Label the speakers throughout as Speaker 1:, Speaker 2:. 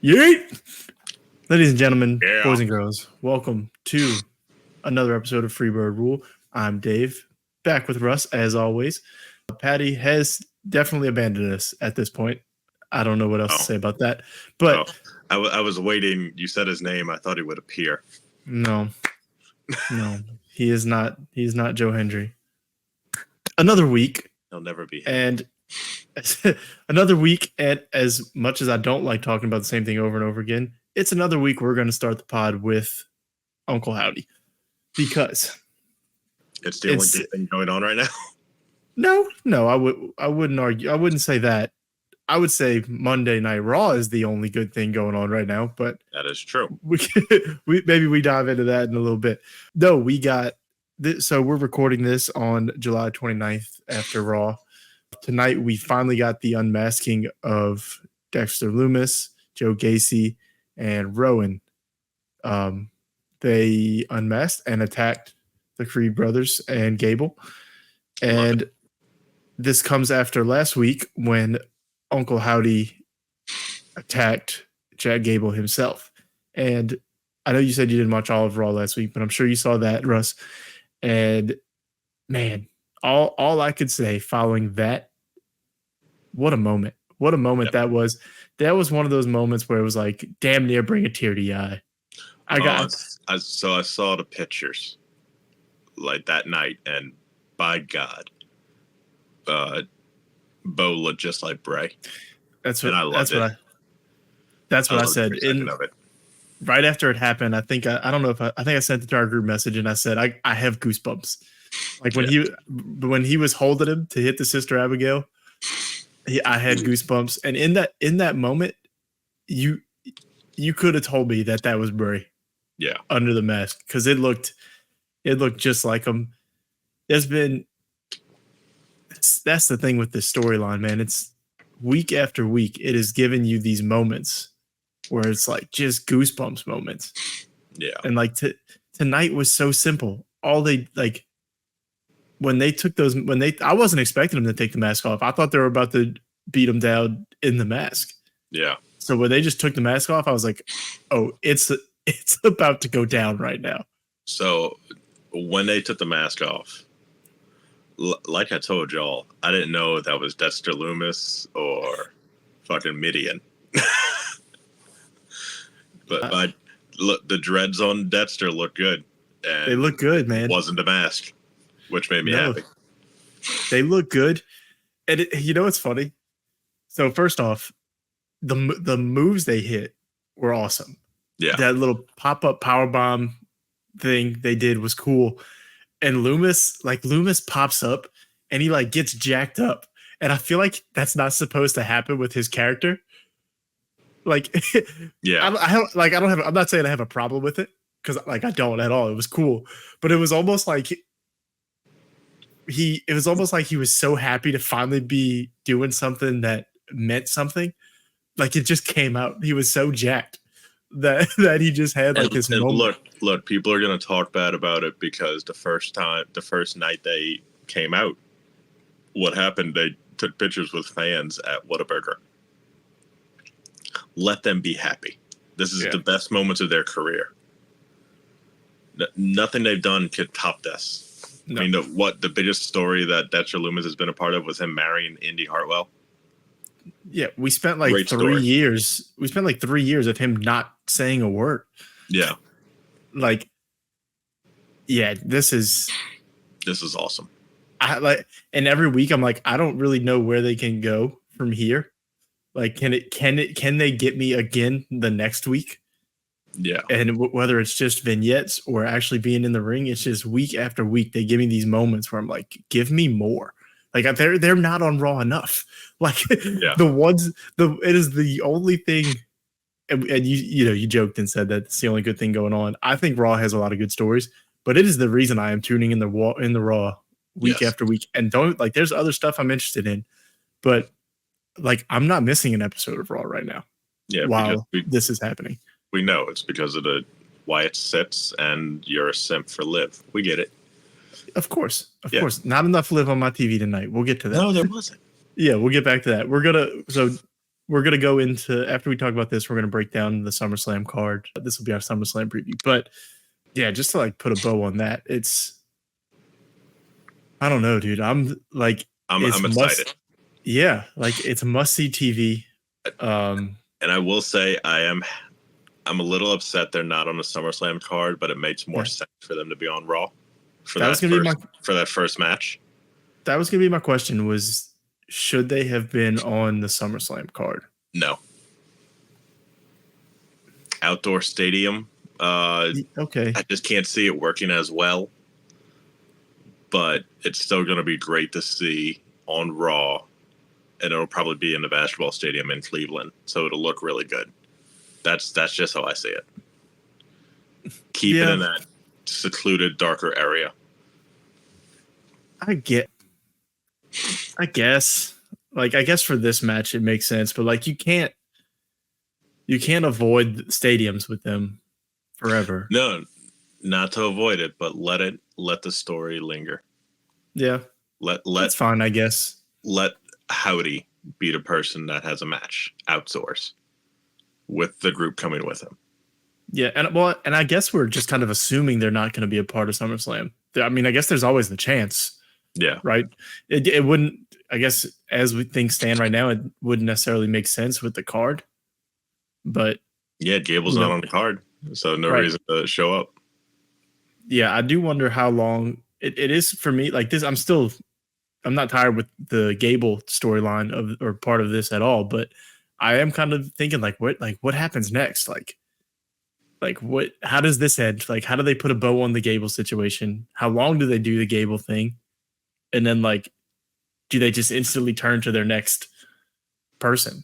Speaker 1: Yeet! Ladies and gentlemen,
Speaker 2: Yeah.
Speaker 1: boys and girls, welcome to another episode of Freebird Rule. I'm Dave, back with Russ as always. Patty has definitely abandoned us at this point. I don't know what else to say about that, but
Speaker 2: I was waiting. You said his name. I thought he would appear.
Speaker 1: no, he is not. He's not Joe Hendry. Another week.
Speaker 2: He'll never be
Speaker 1: him. And another week, and as much as I don't like talking about the same thing over and over again, it's another week we're going to start the pod with Uncle Howdy because
Speaker 2: it's the only good thing going on right now.
Speaker 1: No, I wouldn't argue. I wouldn't say that. I would say Monday Night Raw is the only good thing going on right now, but
Speaker 2: that is true.
Speaker 1: Maybe we dive into that in a little bit. No, we got this, so we're recording this on July 29th after Raw. Tonight we finally got the unmasking of Dexter Lumis, Joe Gacy, and Rowan. They unmasked and attacked the Creed brothers and Gable. And this comes after last week when Uncle Howdy attacked Chad Gable himself. And I know you said you didn't watch all of Raw last week, but I'm sure you saw that, Russ. And man, all I could say following that, what a moment. What a moment that was. That was one of those moments where it was like damn near bring a tear to your eye.
Speaker 2: I saw the pictures like that night, and by God, Bo looked just like Bray.
Speaker 1: That's what I said. Right after it happened, I think I sent it to our group message and I said I have goosebumps. Like when he was holding him to hit the Sister Abigail, I had goosebumps. And in that moment, you could have told me that was Bray.
Speaker 2: Yeah,
Speaker 1: under the mask, because it looked just like him. That's the thing with this storyline, man. It's week after week. It has given you these moments where it's like just goosebumps moments.
Speaker 2: Yeah.
Speaker 1: And like tonight was so simple. All they like when they took those, I wasn't expecting them to take the mask off. I thought they were about to beat him down in the mask.
Speaker 2: Yeah.
Speaker 1: So when they just took the mask off, I was like, oh, it's about to go down right now.
Speaker 2: So when they took the mask off, like I told y'all, I didn't know that was Dexter Lumis or fucking Midian. But look, the dreads on Dexter look good. And
Speaker 1: they look good, man.
Speaker 2: It wasn't a mask, which made me happy.
Speaker 1: They look good. And you know what's funny? So first off, the moves they hit were awesome.
Speaker 2: Yeah.
Speaker 1: That little pop-up powerbomb thing they did was cool. And Lumis pops up and he like gets jacked up. And I feel like that's not supposed to happen with his character. Like,
Speaker 2: yeah,
Speaker 1: I'm not saying I have a problem with it because like I don't at all. It was cool, but it was almost like he was so happy to finally be doing something that meant something. Like it just came out. He was so jacked that he just had like this moment.
Speaker 2: Look, people are gonna talk bad about it because the first night they came out, what happened? They took pictures with fans at Whataburger. Let them be happy. This is the best moments of their career. Nothing they've done could top this. No. I mean, the biggest story that Dexter Lumis has been a part of was him marrying Indy Hartwell.
Speaker 1: Yeah, we spent like 3 years. We spent like 3 years of him not saying a word.
Speaker 2: Yeah.
Speaker 1: Like, yeah, this is
Speaker 2: awesome.
Speaker 1: And every week I'm like, I don't really know where they can go from here. Like, can they get me again the next week?
Speaker 2: Yeah.
Speaker 1: And whether it's just vignettes or actually being in the ring, it's just week after week they give me these moments where I'm like, give me more. Like they're not on Raw enough. Like it is the only thing. And you joked and said that it's the only good thing going on. I think Raw has a lot of good stories, but it is the reason I am tuning in the Raw week after week. And there's other stuff I'm interested in, but like I'm not missing an episode of Raw right now.
Speaker 2: Yeah,
Speaker 1: while this is happening.
Speaker 2: We know it's because of the Wyatt Sicks and you're a simp for Liv. We get it.
Speaker 1: Of course. Not enough Liv on my TV tonight. We'll get to that.
Speaker 2: No, there wasn't.
Speaker 1: Yeah, we'll get back to that. we're gonna go into after we talk about this. We're gonna break down the SummerSlam card. This will be our SummerSlam preview. But yeah, just to like put a bow on that, I don't know, dude. I'm
Speaker 2: excited.
Speaker 1: Yeah, like it's must see TV.
Speaker 2: And I will say I'm a little upset they're not on the SummerSlam card, but it makes more sense for them to be on Raw for that first match.
Speaker 1: That was gonna be my question: was should they have been on the SummerSlam card?
Speaker 2: No. Outdoor stadium.
Speaker 1: Okay.
Speaker 2: I just can't see it working as well. But it's still going to be great to see on Raw, and it'll probably be in the basketball stadium in Cleveland, so it'll look really good. That's just how I see it. Keep it in that secluded, darker area.
Speaker 1: I guess. Like, I guess for this match it makes sense, but like you can't avoid stadiums with them forever.
Speaker 2: No, not to avoid it, but let the story linger.
Speaker 1: Yeah. That's fine, I guess.
Speaker 2: Let Howdy be the person that has a match. Outsource with the group coming with him.
Speaker 1: Yeah, and I guess we're just kind of assuming they're not going to be a part of SummerSlam. I mean, I guess there's always the chance.
Speaker 2: Yeah.
Speaker 1: Right? It wouldn't, I guess, as things stand right now, it wouldn't necessarily make sense with the card. But
Speaker 2: yeah, Gable's not on the card, so no reason to show up.
Speaker 1: Yeah, I do wonder how long it is for me. Like this, I'm not tired with the Gable storyline or part of this at all, but I am kind of thinking what happens next? How does this end? Like, how do they put a bow on the Gable situation? How long do they do the Gable thing? And then do they just instantly turn to their next person?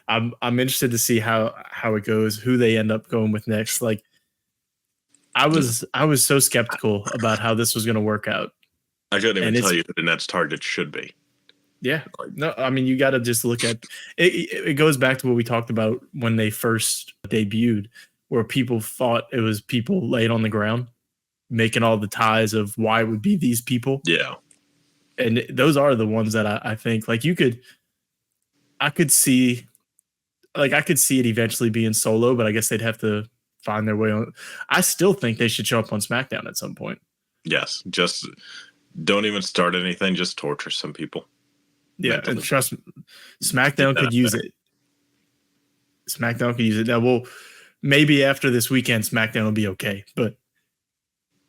Speaker 1: I'm interested to see how it goes, who they end up going with next. Like, I was so skeptical about how this was going to work out.
Speaker 2: I couldn't even tell you who the next target should be.
Speaker 1: Yeah. No, I mean, you got to just look at it. It goes back to what we talked about when they first debuted, where people thought it was people laid on the ground, making all the ties of why it would be these people.
Speaker 2: Yeah.
Speaker 1: And those are the ones that I think I could see it eventually being solo, but I guess they'd have to find their way on. I still think they should show up on SmackDown at some point.
Speaker 2: Yes. Just don't even start anything. Just torture some people.
Speaker 1: Yeah. Mentally. And trust me, SmackDown could use it. SmackDown could use it. Now, maybe after this weekend, SmackDown will be okay, but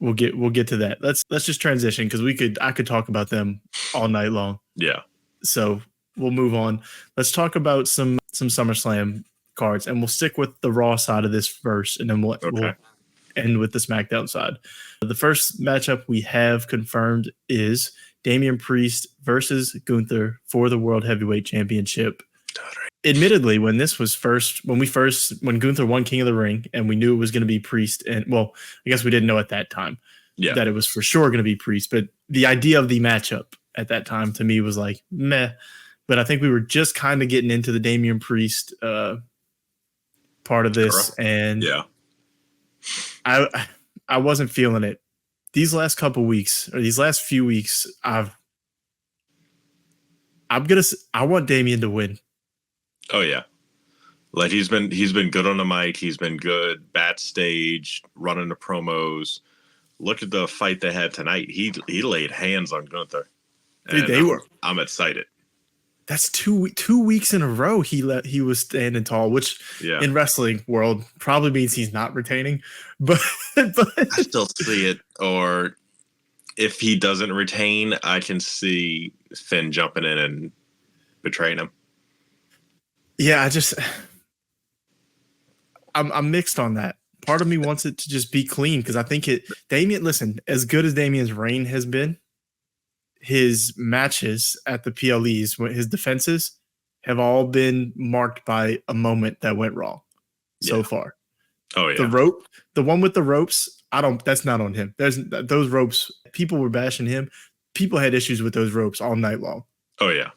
Speaker 1: we'll get to that. Let's just transition because I could talk about them all night long.
Speaker 2: Yeah.
Speaker 1: So we'll move on. Let's talk about some SummerSlam cards, and we'll stick with the Raw side of this first, and then we'll end with the SmackDown side. The first matchup we have confirmed is Damian Priest versus Gunther for the World Heavyweight Championship. Admittedly, when Gunther won King of the Ring, and we knew it was going to be Priest, and I guess we didn't know at that time that it was for sure going to be Priest, but the idea of the matchup at that time to me was like meh. But I think we were just kind of getting into the Damian Priest part of this, and I wasn't feeling it. These last couple weeks, or these last few weeks, I want Damian to win.
Speaker 2: Oh yeah, like he's been good on the mic. He's been good backstage, running the promos. Look at the fight they had tonight. He laid hands on Gunther.
Speaker 1: Dude,
Speaker 2: I'm excited.
Speaker 1: That's two weeks in a row he was standing tall, which in wrestling world probably means he's not retaining. But
Speaker 2: I still see it. Or if he doesn't retain, I can see Finn jumping in and betraying him.
Speaker 1: Yeah, I'm mixed on that. Part of me wants it to just be clean because I think Damian, listen, as good as Damian's reign has been, his matches at the PLEs, his defenses have all been marked by a moment that went wrong so far.
Speaker 2: Oh yeah.
Speaker 1: The one with the ropes, that's not on him. Those ropes, people were bashing him. People had issues with those ropes all night long.
Speaker 2: Oh yeah.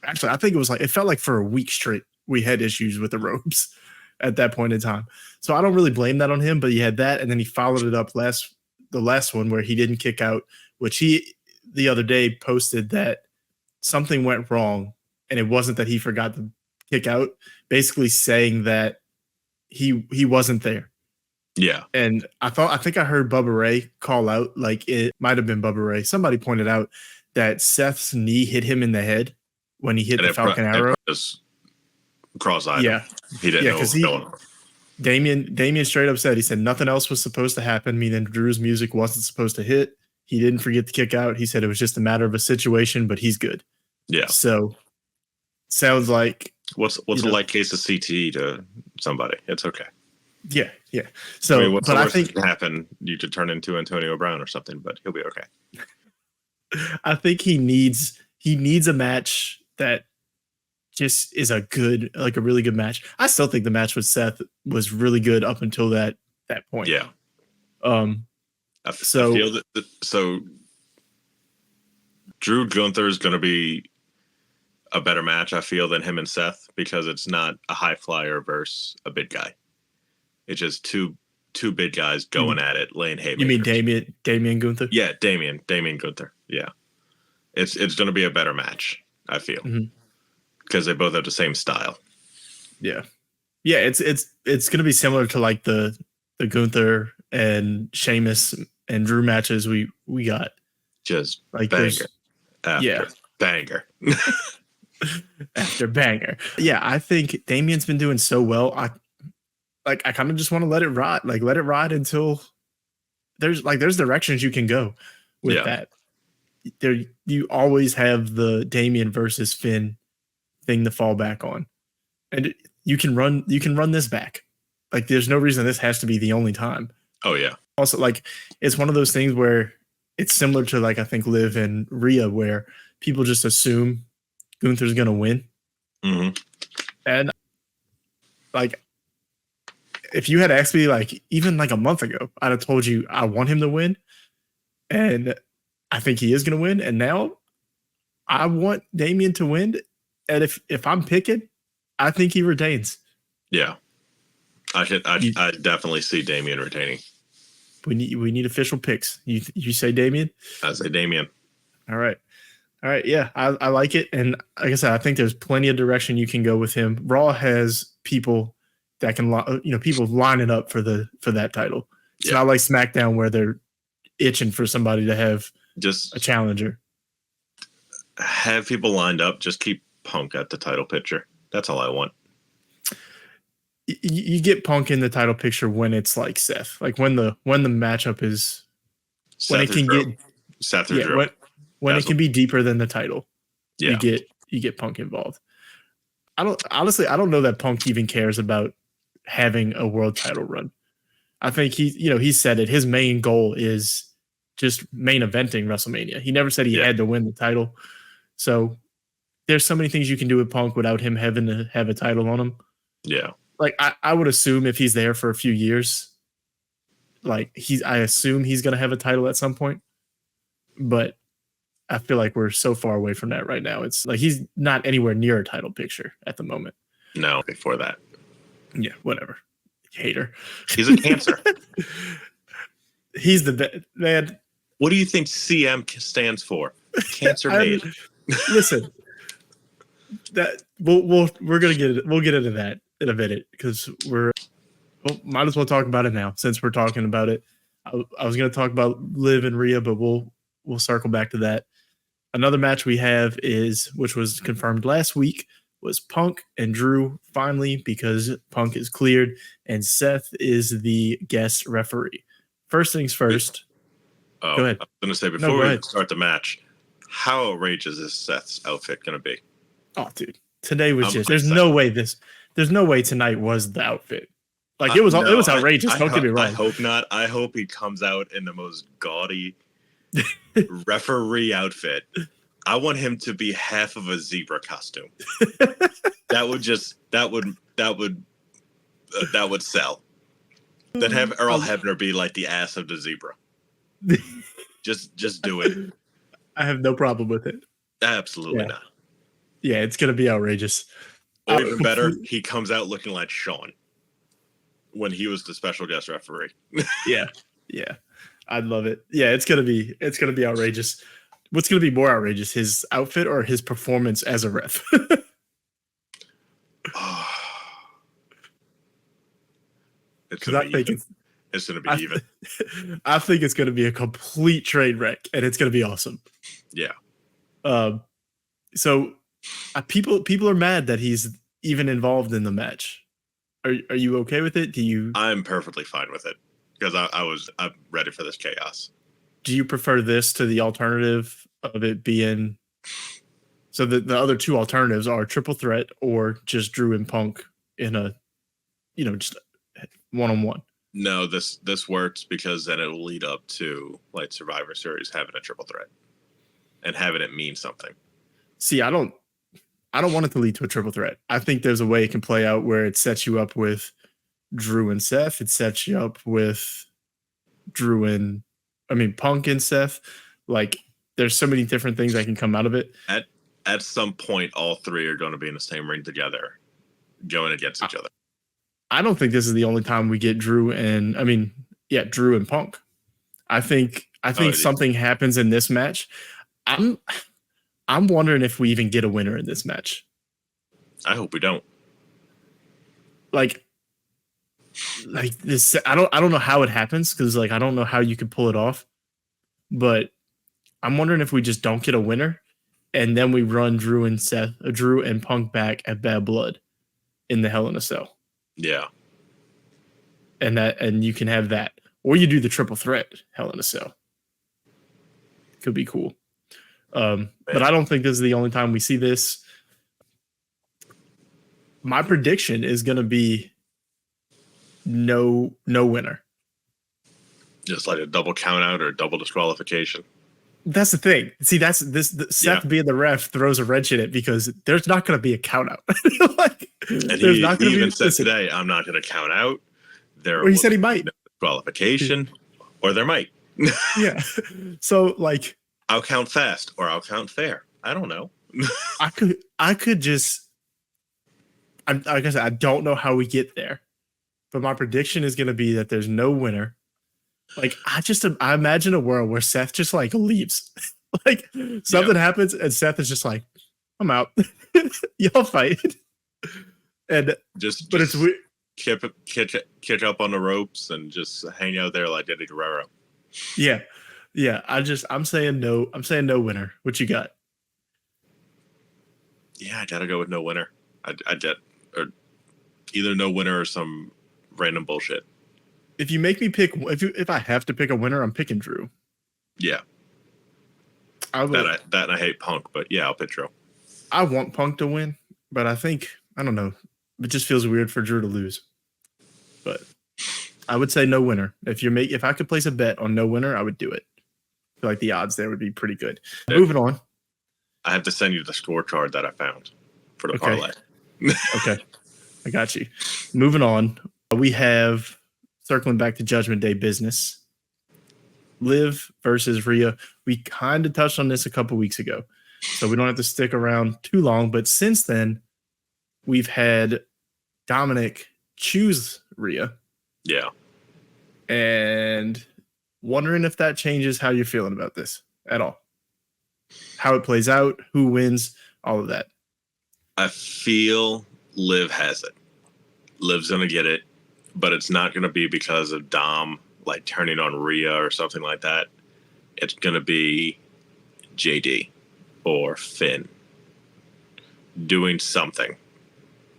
Speaker 1: Actually, I think it felt like for a week straight we had issues with the ropes at that point in time. So I don't really blame that on him, but he had that, and then he followed it up the last one where he didn't kick out, which he the other day posted that something went wrong, and it wasn't that he forgot to kick out, basically saying that he wasn't there.
Speaker 2: Yeah.
Speaker 1: And I think I heard Bubba Ray call out, like it might have been Bubba Ray. Somebody pointed out that Seth's knee hit him in the head when he hit the Falcon Arrow.
Speaker 2: Just cross-eyed
Speaker 1: Yeah.
Speaker 2: him. He didn't know what was going on.
Speaker 1: Damien straight up said, he said nothing else was supposed to happen, meaning Drew's music wasn't supposed to hit. He didn't forget to kick out. He said it was just a matter of a situation, but he's good.
Speaker 2: Yeah.
Speaker 1: So sounds like
Speaker 2: what's a light case of CTE to somebody? It's okay.
Speaker 1: Yeah. So,
Speaker 2: I mean, what's the worst
Speaker 1: I think
Speaker 2: that can happen? You could turn into Antonio Brown or something, but he'll be okay.
Speaker 1: I think he needs a match that just is a really good match. I still think the match with Seth was really good up until that point.
Speaker 2: Yeah. I
Speaker 1: So
Speaker 2: feel that so Drew Gunther is going to be a better match, I feel, than him and Seth, because it's not a high flyer versus a big guy. It's just two big guys going at it, laying haymakers.
Speaker 1: You mean Damien Gunther?
Speaker 2: Yeah, Damien Gunther. Yeah, it's going to be a better match, I feel, because they both have the same style.
Speaker 1: Yeah. It's going to be similar to like the Gunther and Sheamus and Drew matches we got.
Speaker 2: Just
Speaker 1: like
Speaker 2: banger after banger.
Speaker 1: After banger. Yeah, I think Damien's been doing so well. I kind of just want to let it ride. Like, let it ride until there's directions you can go with that. There, you always have the Damien versus Finn thing to fall back on, and you can run this back. Like, there's no reason this has to be the only time.
Speaker 2: Oh yeah.
Speaker 1: Also, like, it's one of those things where it's similar to, like, I think Liv and Rhea, where people just assume Gunther's gonna win, and like, if you had asked me, like, even like a month ago, I'd have told you I want him to win, and I think he is going to win. And now I want Damien to win, and if I'm picking, I think he retains.
Speaker 2: Yeah, I definitely see Damien retaining.
Speaker 1: We need official picks. You say Damien?
Speaker 2: I say Damien.
Speaker 1: All right. Yeah, I like it, and like I said, I think there's plenty of direction you can go with him. Raw has people that can, people lining up for that title. It's not like SmackDown where they're itching for somebody to have just a challenger.
Speaker 2: Have people lined up. Just keep Punk at the title picture. That's all I want.
Speaker 1: You get Punk in the title picture when it's like Seth, like when the matchup is Seth, when it can get
Speaker 2: Seth or Drew.
Speaker 1: When it can be deeper than the title.
Speaker 2: Yeah,
Speaker 1: you get Punk involved. I don't know that Punk even cares about having a world title run. I think he said it. His main goal is just main eventing WrestleMania. He never said he had to win the title. So there's so many things you can do with Punk without him having to have a title on him.
Speaker 2: Yeah.
Speaker 1: Like, I would assume if he's there for a few years, like, I assume he's going to have a title at some point, but I feel like we're so far away from that right now. It's like, he's not anywhere near a title picture at the moment.
Speaker 2: No, before that.
Speaker 1: Yeah, whatever. Hater.
Speaker 2: He's a cancer.
Speaker 1: He's the man.
Speaker 2: What do you think CM stands for? Cancer made.
Speaker 1: Listen, that we're gonna get it. We'll get into that in a minute, because might as well talk about it now since we're talking about it. I was gonna talk about Liv and Rhea, but we'll circle back to that. Another match we have which was confirmed last week, was Punk and Drew, finally, because Punk is cleared and Seth is the guest referee. First things first.
Speaker 2: Go ahead. I was going to say, before we start the match, how outrageous is Seth's outfit going to be?
Speaker 1: Oh, dude. Today was there's no way tonight was the outfit. Like, it was outrageous. Don't get me wrong.
Speaker 2: I hope not. I hope he comes out in the most gaudy referee outfit. I want him to be half of a zebra costume. That would sell. Then have Earl Hebner be like the ass of the zebra. Just do it.
Speaker 1: I have no problem with it.
Speaker 2: Absolutely not.
Speaker 1: Yeah, it's gonna be outrageous.
Speaker 2: Or even better, he comes out looking like Shawn when he was the special guest referee.
Speaker 1: Yeah. I'd love it. Yeah, it's gonna be outrageous. What's gonna be more outrageous, his outfit or his performance as a ref?
Speaker 2: It's
Speaker 1: Because
Speaker 2: gonna
Speaker 1: I
Speaker 2: be
Speaker 1: think
Speaker 2: even. It's gonna be even.
Speaker 1: I think it's going to be a complete train wreck, and it's going to be awesome.
Speaker 2: Yeah.
Speaker 1: So people are mad that he's even involved in the match. Are you okay with it?
Speaker 2: I'm perfectly fine with it because I'm ready for this chaos.
Speaker 1: Do you prefer this to the alternative of it being? So the other two alternatives are triple threat or just Drew and Punk in a, just one-on-one.
Speaker 2: No, this works because then it'll lead up to like Survivor Series having a triple threat and having it mean something.
Speaker 1: See, I don't want it to lead to a triple threat. I think there's a way it can play out where it sets you up with Drew and Seth. It sets you up with Punk and Seth. Like, there's so many different things that can come out of it.
Speaker 2: At some point, all three are going to be in the same ring together, going against each other.
Speaker 1: I don't think this is the only time we get Drew and Punk. I think something happens in this match. I'm wondering if we even get a winner in this match.
Speaker 2: I hope we don't.
Speaker 1: Like this, I don't know how it happens because I don't know how you could pull it off. But I'm wondering if we just don't get a winner, and then we run Drew and Punk back at Bad Blood in the Hell in a Cell.
Speaker 2: Yeah.
Speaker 1: And you can have that, or you do the triple threat Hell in a Cell. Could be cool. But I don't think this is the only time we see this. My prediction is going to be no winner.
Speaker 2: Just like a double count out or a double disqualification.
Speaker 1: That's the thing. See, Seth being the ref throws a wrench in it because there's not going to be a count out.
Speaker 2: And he even said today, I'm not going to count out.
Speaker 1: He said he might.
Speaker 2: No disqualification, or there might.
Speaker 1: Yeah. So
Speaker 2: I'll count fast or I'll count fair. I don't know.
Speaker 1: I could just, like I said, I don't know how we get there, but my prediction is going to be that there's no winner. I imagine a world where Seth just leaves. Something happens and Seth is just like, I'm out. Y'all fight. And but it's weird.
Speaker 2: Catch up on the ropes and just hang out there like Eddie Guerrero.
Speaker 1: Yeah. I'm saying no. I'm saying no winner. What you got?
Speaker 2: Yeah, I gotta go with no winner. Or either no winner or some random bullshit.
Speaker 1: If you make me pick, if I have to pick a winner, I'm picking Drew.
Speaker 2: Yeah. That and I hate Punk, but yeah, I'll pick Drew.
Speaker 1: I want Punk to win, but I don't know. It just feels weird for Drew to lose. But I would say no winner. If I could place a bet on no winner, I would do it. I feel like the odds there would be pretty good. Moving on.
Speaker 2: I have to send you the scorecard that I found for the parlay.
Speaker 1: Okay. I got you. Moving on. We have, circling back to Judgment Day business, Liv versus Rhea. We kind of touched on this a couple weeks ago, so we don't have to stick around too long. But since then, we've had Dominic choose Rhea.
Speaker 2: Yeah.
Speaker 1: And wondering if that changes how you're feeling about this at all. How it plays out, who wins, all of that.
Speaker 2: I feel Liv has it. Liv's going to get it, but it's not going to be because of Dom turning on Rhea or something like that. It's going to be JD or Finn doing something,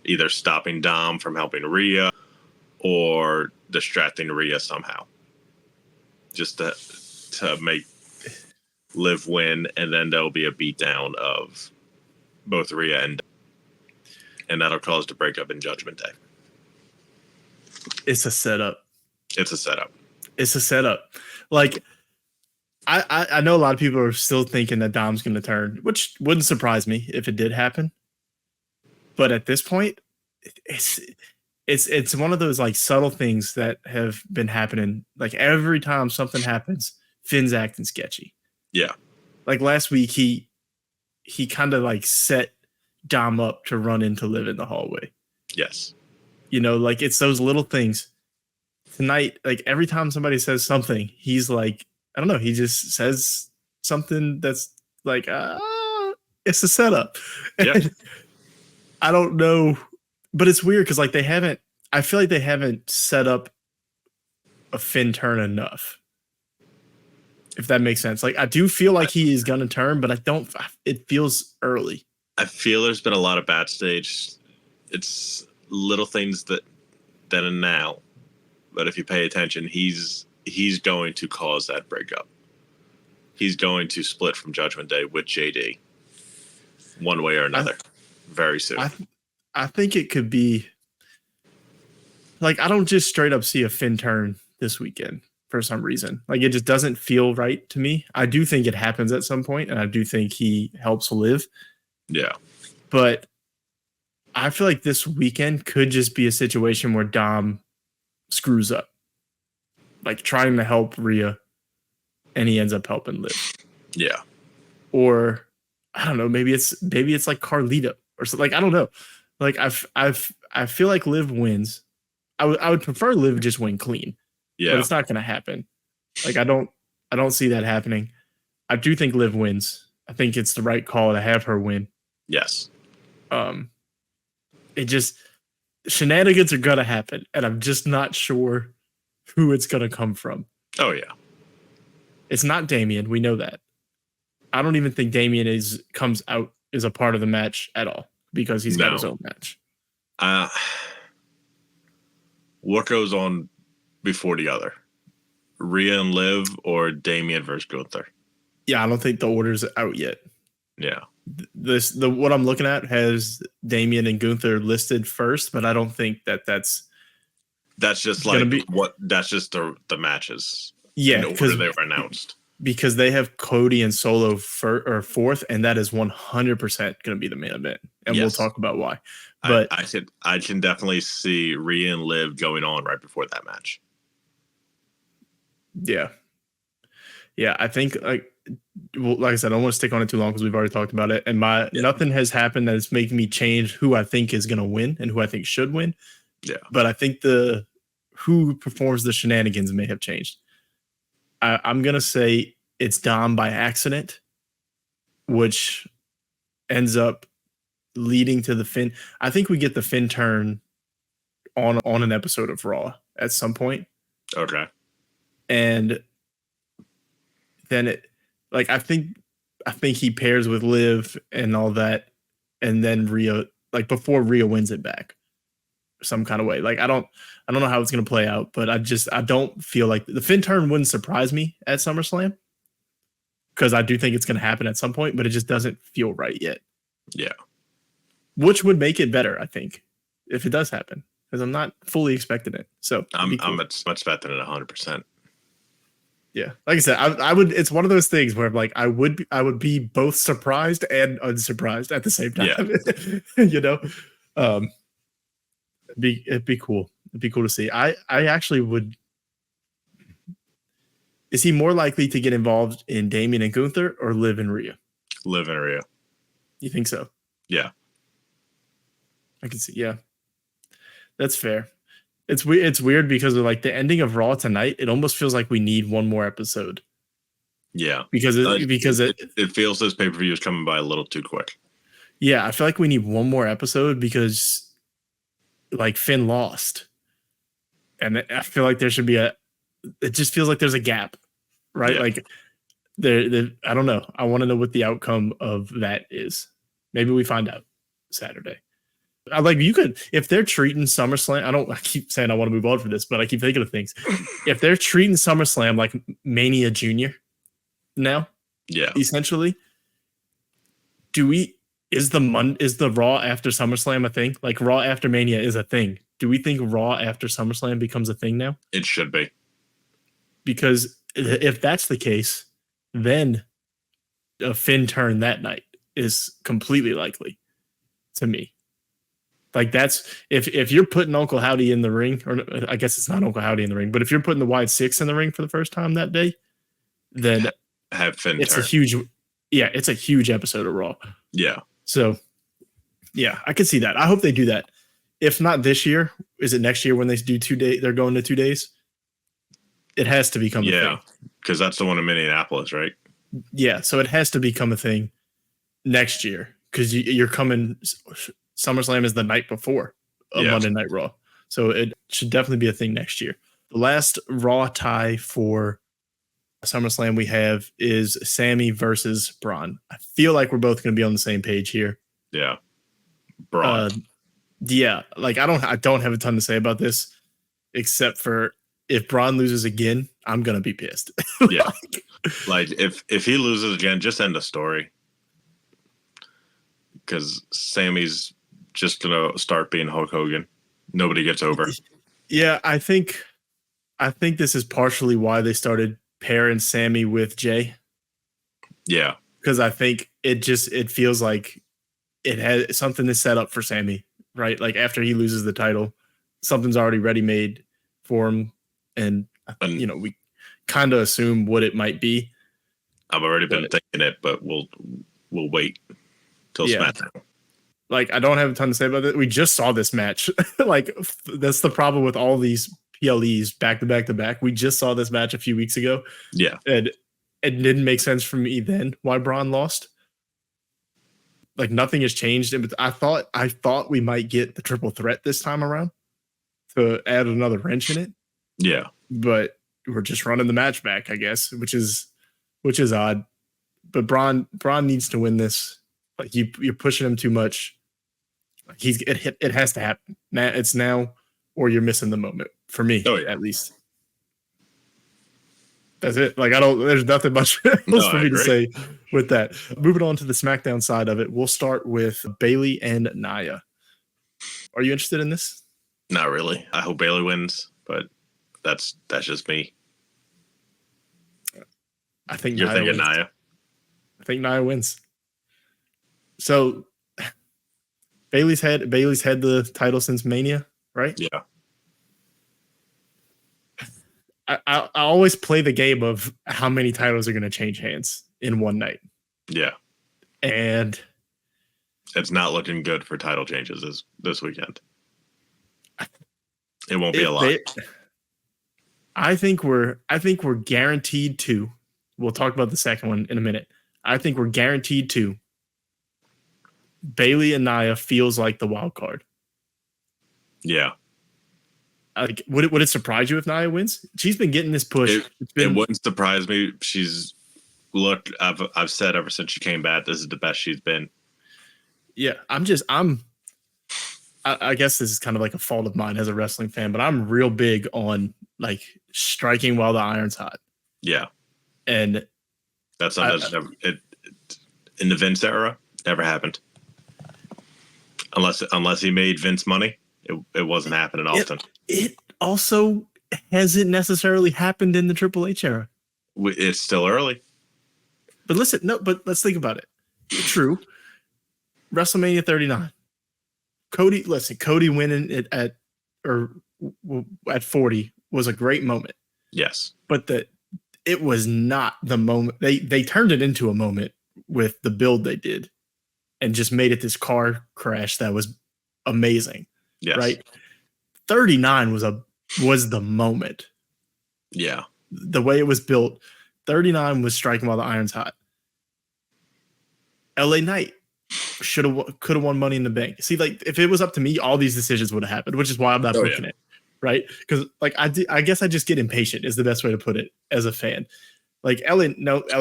Speaker 2: either stopping Dom from helping Rhea or distracting Rhea somehow, just to make Liv win, and then there'll be a beatdown of both Rhea and that'll cause the breakup in Judgment Day.
Speaker 1: It's a setup. I know a lot of people are still thinking that Dom's going to turn, which wouldn't surprise me if it did happen. But at this point, it's one of those subtle things that have been happening. Every time something happens, Finn's acting sketchy.
Speaker 2: Yeah.
Speaker 1: Last week, he kind of set Dom up to run into Liv in the hallway.
Speaker 2: Yes.
Speaker 1: It's those little things. Tonight, every time somebody says something, he's I don't know, he just says something that's it's a setup.
Speaker 2: Yeah.
Speaker 1: I don't know But it's weird because like I feel like they haven't set up a Finn turn enough. If that makes sense. Like I do feel like he is gonna turn, but I don't. It feels early.
Speaker 2: I feel there's been a lot of bad stage. It's little things that then and now, but if you pay attention, he's going to cause that breakup. He's going to split from Judgment Day with JD, one way or another, very soon.
Speaker 1: I think it could be like I don't just straight up see a Finn turn this weekend for some reason. Like it just doesn't feel right to me. I do think it happens at some point, and I do think he helps Liv.
Speaker 2: Yeah.
Speaker 1: But I feel like this weekend could just be a situation where Dom screws up. Like trying to help Rhea, and he ends up helping Liv.
Speaker 2: Yeah.
Speaker 1: Or I don't know, maybe it's like Carlito or something. Like I don't know. Like I feel like Liv wins. I would prefer Liv just win clean.
Speaker 2: Yeah.
Speaker 1: But it's not gonna happen. Like I don't see that happening. I do think Liv wins. I think it's the right call to have her win.
Speaker 2: Yes.
Speaker 1: It just shenanigans are gonna happen, and I'm just not sure who it's gonna come from.
Speaker 2: Oh yeah.
Speaker 1: It's not Damian. We know that. I don't even think Damian comes out as a part of the match at all because he's got his own match.
Speaker 2: What goes on before the other? Rhea and Liv or Damian versus Gunther?
Speaker 1: Yeah, I don't think the order's out yet.
Speaker 2: Yeah.
Speaker 1: What I'm looking at has Damian and Gunther listed first, but I don't think that's
Speaker 2: just like that's just the matches.
Speaker 1: Yeah,
Speaker 2: because they were announced.
Speaker 1: Because they have Cody and Solo fourth, and that is 100% going to be the main event, and we'll talk about why. But
Speaker 2: I can definitely see Rhea and Liv going on right before that match.
Speaker 1: Yeah, I think like I said, I don't want to stick on it too long because we've already talked about it, and nothing has happened that is making me change who I think is going to win and who I think should win.
Speaker 2: Yeah,
Speaker 1: but I think who performs the shenanigans may have changed. I'm going to say it's Dom by accident, which ends up leading to the Finn. I think we get the Finn turn on an episode of Raw at some point.
Speaker 2: Okay.
Speaker 1: And then I think he pairs with Liv and all that, and then Rhea, like before Rhea wins it back some kind of way. Like I don't know how it's going to play out, but I don't feel like the Finn turn wouldn't surprise me at SummerSlam because I do think it's going to happen at some point, but it just doesn't feel right yet.
Speaker 2: Yeah.
Speaker 1: Which would make it better, I think, if it does happen, because I'm not fully expecting it. So
Speaker 2: I'm much better than 100%.
Speaker 1: Yeah. Like I said, I would, it's one of those things where like, I would be both surprised and unsurprised at the same time, you know? It'd be cool. It'd be cool to see. I actually would. Is he more likely to get involved in Damian and Gunther or Liv and Rhea?
Speaker 2: Liv and Rhea.
Speaker 1: You think so?
Speaker 2: Yeah.
Speaker 1: I can see. Yeah. That's fair. It's weird because of like the ending of Raw tonight. It almost feels like we need one more episode.
Speaker 2: Yeah.
Speaker 1: Because it
Speaker 2: feels this pay-per-view is coming by a little too quick.
Speaker 1: Yeah. I feel like we need one more episode because like Finn lost, and I feel like there should be it just feels like there's a gap, right? Yeah. Like I don't know. I want to know what the outcome of that is. Maybe we find out Saturday. You could, if they're treating SummerSlam, I keep saying I want to move on from this, but I keep thinking of things. If they're treating SummerSlam like Mania Junior now, essentially, is the Raw after SummerSlam a thing? Like Raw after Mania is a thing. Do we think Raw after SummerSlam becomes a thing now?
Speaker 2: It should be.
Speaker 1: Because if that's the case, then a Finn turn that night is completely likely to me. Like that's if you're putting Uncle Howdy in the ring, or I guess it's not Uncle Howdy in the ring, but if you're putting the Wyatt Sicks in the ring for the first time that day, then
Speaker 2: have Finn
Speaker 1: it's
Speaker 2: turn.
Speaker 1: It's a huge episode of Raw.
Speaker 2: Yeah.
Speaker 1: So yeah, I can see that. I hope they do that. If not this year, is it next year when they do 2 days? They're going to 2 days. It has to become a thing.
Speaker 2: Because that's the one in Minneapolis, right?
Speaker 1: Yeah, so it has to become a thing next year because you're coming. SummerSlam is the night before a Monday Night Raw. So it should definitely be a thing next year. The last Raw tie for SummerSlam we have is Sammy versus Braun. I feel like we're both going to be on the same page here.
Speaker 2: Yeah. Braun.
Speaker 1: Yeah, like I don't have a ton to say about this, except for if Braun loses again, I'm gonna be pissed.
Speaker 2: Yeah, like if he loses again, just end the story, because Sammy's just gonna start being Hulk Hogan. Nobody gets over.
Speaker 1: Yeah, I think this is partially why they started pairing Sammy with Jay.
Speaker 2: Yeah,
Speaker 1: because I think it feels like it has something to set up for Sammy. Right, like after he loses the title, something's already ready made for him, and we kind of assume what it might be.
Speaker 2: I've already been thinking it, but we'll wait till SmackDown.
Speaker 1: Like I don't have a ton to say about it. We just saw this match. Like that's the problem with all these PLEs back to back to back. We just saw this match a few weeks ago.
Speaker 2: Yeah,
Speaker 1: and it didn't make sense for me then why Braun lost. Like nothing has changed. But I thought we might get the triple threat this time around to add another wrench in it.
Speaker 2: Yeah.
Speaker 1: But we're just running the match back, I guess, which is odd. But Braun needs to win this. Like you're pushing him too much. Like it has to happen. Now it's now or you're missing the moment for me, at least. That's it. Like there's nothing much else for me to say with that. Moving on to the SmackDown side of it, we'll start with Bayley and Nia. Are you interested in this?
Speaker 2: Not really. I hope Bayley wins, but that's just me.
Speaker 1: I think
Speaker 2: you're thinking Nia.
Speaker 1: I think Nia wins. So Bayley's had the title since Mania, right?
Speaker 2: Yeah.
Speaker 1: I always play the game of how many titles are going to change hands in one night.
Speaker 2: Yeah.
Speaker 1: And
Speaker 2: it's not looking good for title changes this weekend. It won't be a lot.
Speaker 1: I think we're guaranteed to. We'll talk about the second one in a minute. I think we're guaranteed to. Bayley and Nia feels like the wild card.
Speaker 2: Yeah.
Speaker 1: Like, would it surprise you if Nia wins? She's been getting this push.
Speaker 2: It wouldn't surprise me. I've said ever since she came back, this is the best she's been.
Speaker 1: Yeah, I guess this is kind of like a fault of mine as a wrestling fan, but I'm real big on like striking while the iron's hot.
Speaker 2: Yeah. And that's something in the Vince era, never happened. Unless he made Vince money, it wasn't happening often.
Speaker 1: It also hasn't necessarily happened in the Triple H era.
Speaker 2: It's still early.
Speaker 1: But but let's think about it. True. WrestleMania 39. Cody winning it at 40 was a great moment.
Speaker 2: Yes.
Speaker 1: But it was not the moment. They turned it into a moment with the build they did and just made it this car crash that was amazing.
Speaker 2: Yes.
Speaker 1: Right? 39 was the moment.
Speaker 2: Yeah.
Speaker 1: The way it was built, 39 was striking while the iron's hot. LA Knight could have won Money in the Bank. See, like if it was up to me, all these decisions would have happened, which is why I'm not pushing it, right? Because like I guess I just get impatient is the best way to put it as a fan. Like LA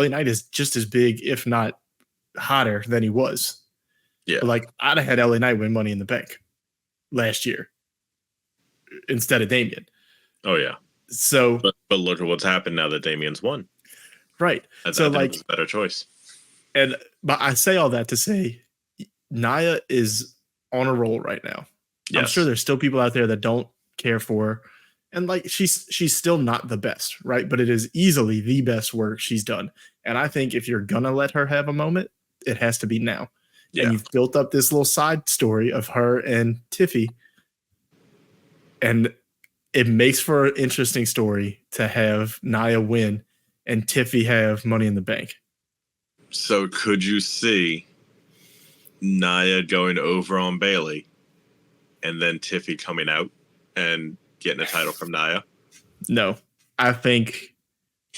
Speaker 1: Knight is just as big, if not hotter than he was.
Speaker 2: Yeah,
Speaker 1: but like I'd have had LA Knight win Money in the Bank last year instead of Damian.
Speaker 2: Oh yeah.
Speaker 1: So,
Speaker 2: but look at what's happened now that Damian's won.
Speaker 1: Right.
Speaker 2: I think it's a better choice.
Speaker 1: But I say all that to say Nia is on a roll right now. Yes. I'm sure there's still people out there that don't care for her. And like she's still not the best, right? But it is easily the best work she's done. And I think if you're gonna let her have a moment, it has to be now. Yeah. And you've built up this little side story of her and Tiffy. And it makes for an interesting story to have Nia win and Tiffy have Money in the Bank.
Speaker 2: So could you see Nia going over on Bayley and then Tiffy coming out and getting a title from Nia?
Speaker 1: No. I think